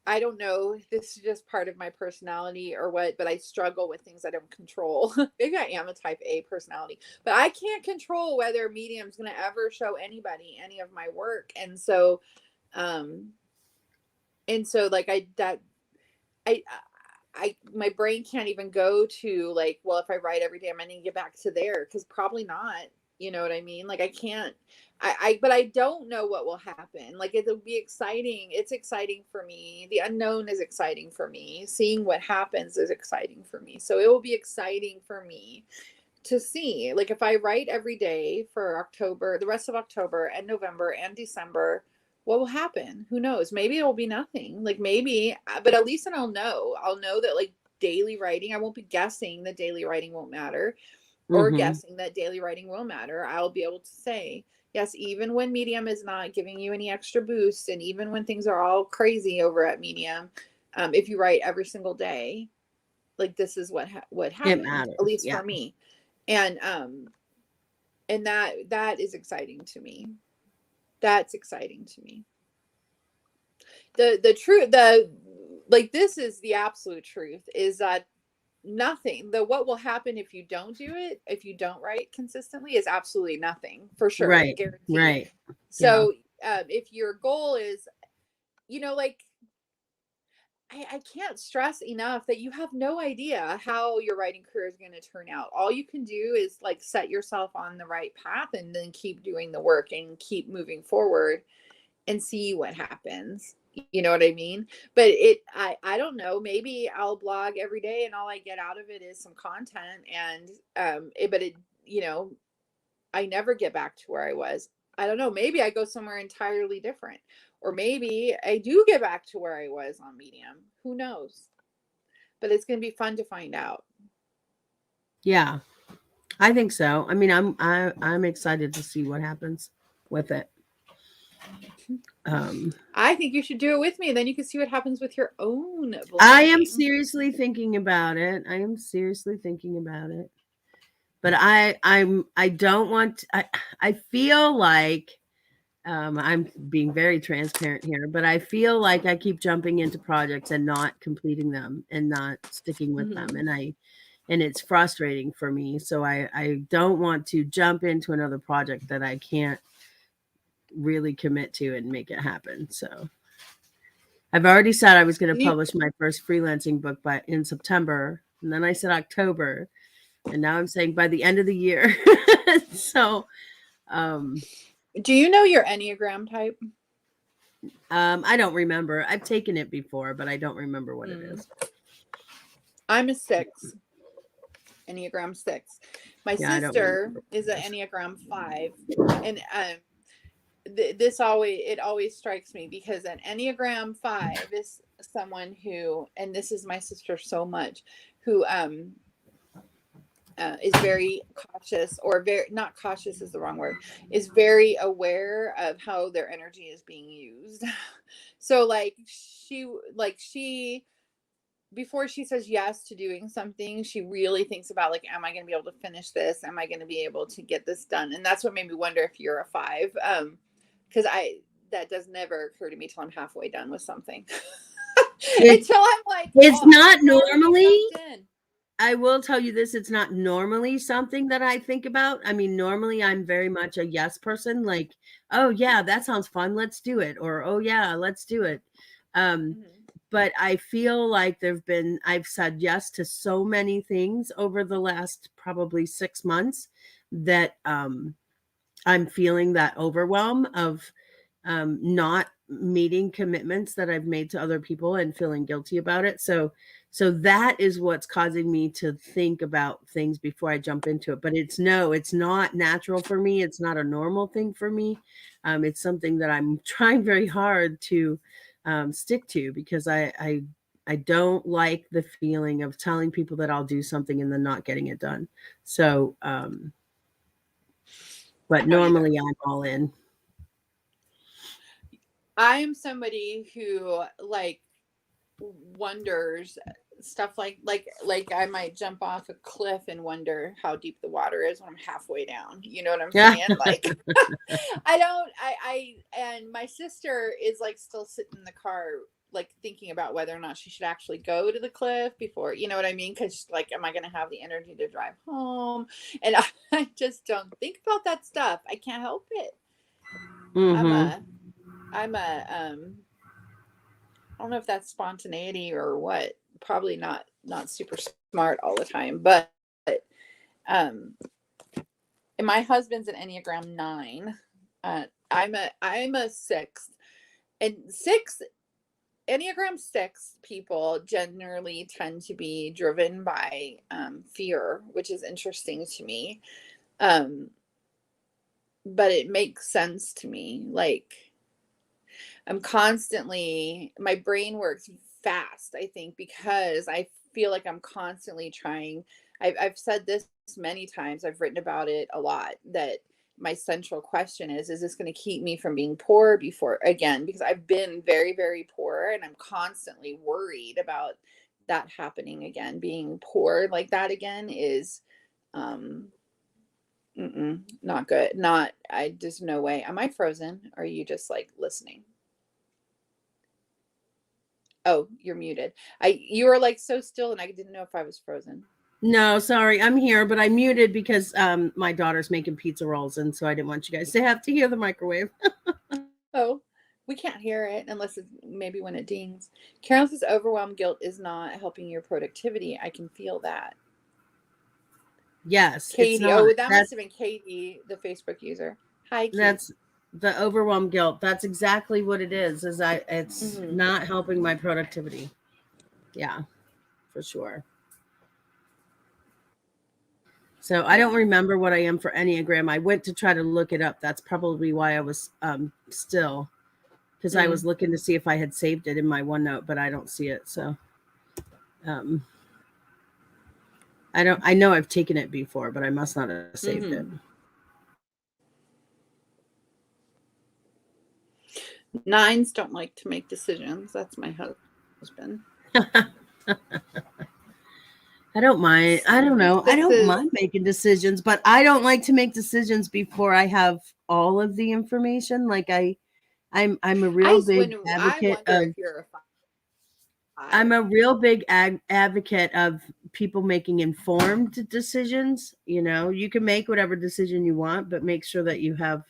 I don't know if this is just part of my personality or what, but I struggle with things I don't control. Maybe I am a type A personality, but I can't control whether Medium's going to ever show anybody any of my work. Um, and so like I my brain can't even go to like, well, if I write every day, I'm going to get back to there, because probably not. You know what I mean? Like I can't. But I don't know what will happen. Like it'll be exciting. It's exciting for me. The unknown is exciting for me. Seeing what happens is exciting for me. So it will be exciting for me to see, like, if I write every day for October, the rest of October and November and December, what will happen? Who knows? Maybe it will be nothing. Like maybe, but at least then I'll know. I'll know that like daily writing, I won't be guessing that daily writing won't matter, or Mm-hmm. guessing that daily writing will matter. I'll be able to say, yes, even when Medium is not giving you any extra boost, and even when things are all crazy over at Medium, if you write every single day, like this is what It happened, at matters. least Yeah. for me. And that is exciting to me. That's exciting to me. The truth, the like, this is the absolute truth, is that nothing, the what will happen if you don't do it, if you don't write consistently, is absolutely nothing, for sure, Right. guaranteed. Right. Yeah. So if your goal is, like, I can't stress enough that you have no idea how your writing career is going to turn out. All you can do is like set yourself on the right path, and then keep doing the work and keep moving forward and see what happens. You know what I mean? But I don't know, maybe I'll blog every day and all I get out of it is some content, and but it, I never get back to where I was. I don't know, maybe I go somewhere entirely different. Or maybe I do get back to where I was on medium. Who knows? But it's going to be fun to find out. Yeah, I think so. I mean, I'm excited to see what happens with it. I think you should do it with me. Then you can see what happens with your own I am blogging. seriously thinking about it. I am seriously thinking about it. But I don't want I feel like I'm being very transparent here, but I feel like I keep jumping into projects and not completing them and not sticking with them. And it's frustrating for me. So I don't want to jump into another project that I can't really commit to and make it happen. So I've already said I was going to publish my first freelancing book in September, and then I said October, and now I'm saying by the end of the year. So, do you know your Enneagram type? I don't remember. I've taken it before, but I don't remember what it is. I'm a 6, Enneagram 6. My sister is an Enneagram 5, and this always strikes me because an Enneagram 5 is someone who, and this is my sister so much, who is very cautious, or very, not cautious is the wrong word, is very aware of how their energy is being used. So she before she says yes to doing something, she really thinks about, like, am I going to be able to finish this? Am I going to be able to get this done? And that's what made me wonder if you're a 5. Because that does never occur to me till I'm halfway done with something. Until I'm like, it's not normally. I will tell you this, it's not normally something that I think about. I mean, normally I'm very much a yes person, like, oh yeah, that sounds fun, let's do it, or oh yeah, let's do it. But I feel like I've said yes to so many things over the last probably 6 months that I'm feeling that overwhelm of not meeting commitments that I've made to other people and feeling guilty about it. So that is what's causing me to think about things before I jump into it. But it's not natural for me. It's not a normal thing for me. It's something that I'm trying very hard to stick to, because I don't like the feeling of telling people that I'll do something and then not getting it done. So, but normally I'm all in. I am somebody who wonders stuff like I might jump off a cliff and wonder how deep the water is when I'm halfway down. You know what I'm saying? Like, and my sister is like still sitting in the car, like thinking about whether or not she should actually go to the cliff before, you know what I mean? Because like, am I going to have the energy to drive home? And I just don't think about that stuff. I can't help it. I'm a I don't know if that's spontaneity or what. Probably not super smart all the time, but um and my husband's an Enneagram 9. I'm a 6. And 6 Enneagram 6 people generally tend to be driven by fear, which is interesting to me. But it makes sense to me. Like, my brain works fast, I think, because I feel like I'm constantly trying. I've said this many times, I've written about it a lot, that my central question is this going to keep me from being poor again? Because I've been very, very poor, and I'm constantly worried about that happening again. Being poor like that again is not good. There's no way. Am I frozen? Or are you just like listening? Oh, you're muted. You were like so still, and I didn't know if I was frozen. No, sorry, I'm here, but I muted because my daughter's making pizza rolls, and so I didn't want you guys to have to hear the microwave. Oh, we can't hear it unless it's maybe when it dings. Carol says overwhelm guilt is not helping your productivity. I can feel that. Yes, Katie. Oh, that must have been Katie, the Facebook user. Hi, Katie. That's the overwhelm guilt. That's exactly what it is. It's not helping my productivity. Yeah, for sure. So I don't remember what I am for Enneagram. I went to try to look it up. That's probably why I was still, because I was looking to see if I had saved it in my OneNote, but I don't see it. So I know I've taken it before, but I must not have saved it. Nines don't like to make decisions. That's my husband. I don't mind. I don't know. I don't mind making decisions, but I don't like to make decisions before I have all of the information. Like I'm a real big advocate of. I'm a real big advocate of people making informed decisions. You know, you can make whatever decision you want, but make sure that you have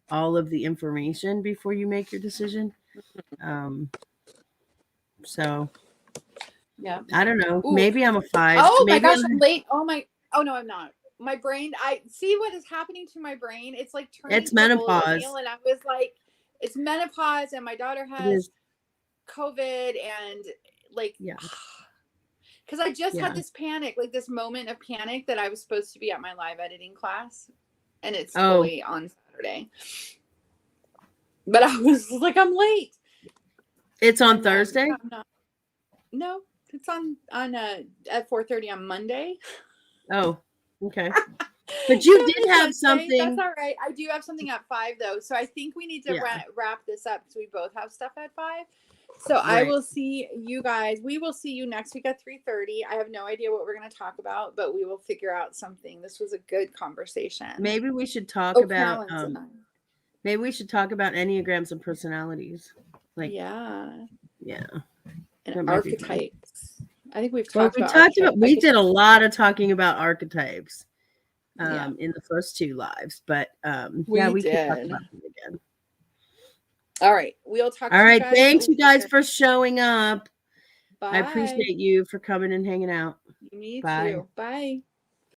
all of the information before you make your decision. So yeah, I don't know. Ooh. Maybe I'm a 5. Oh maybe my gosh, I'm late. Oh no, I'm not. My brain, I see what is happening to my brain. It's like turning. It's menopause. And I was like, it's menopause, and my daughter has COVID, and like, because I just had this panic, like this moment of panic that I was supposed to be at my live editing class, and it's fully on Saturday. But I was like, I'm late. It's on Thursday? No, it's on at 4:30 on Monday. Oh, okay. But you did have something. That's all right. I do have something at 5 though. So I think we need to wrap this up because we both have stuff at 5. So I will see you guys. We will see you next week at 3:30. I have no idea what we're going to talk about, but we will figure out something. This was a good conversation. Maybe we should talk about maybe we should talk about Enneagrams and personalities. Like and archetypes. I think we've talked about we did a lot of talking about archetypes in the first 2 lives, but we could talk about them again. All right, we'll talk. All right, thanks you guys for showing up. Bye. I appreciate you for coming and hanging out. Me too. Bye.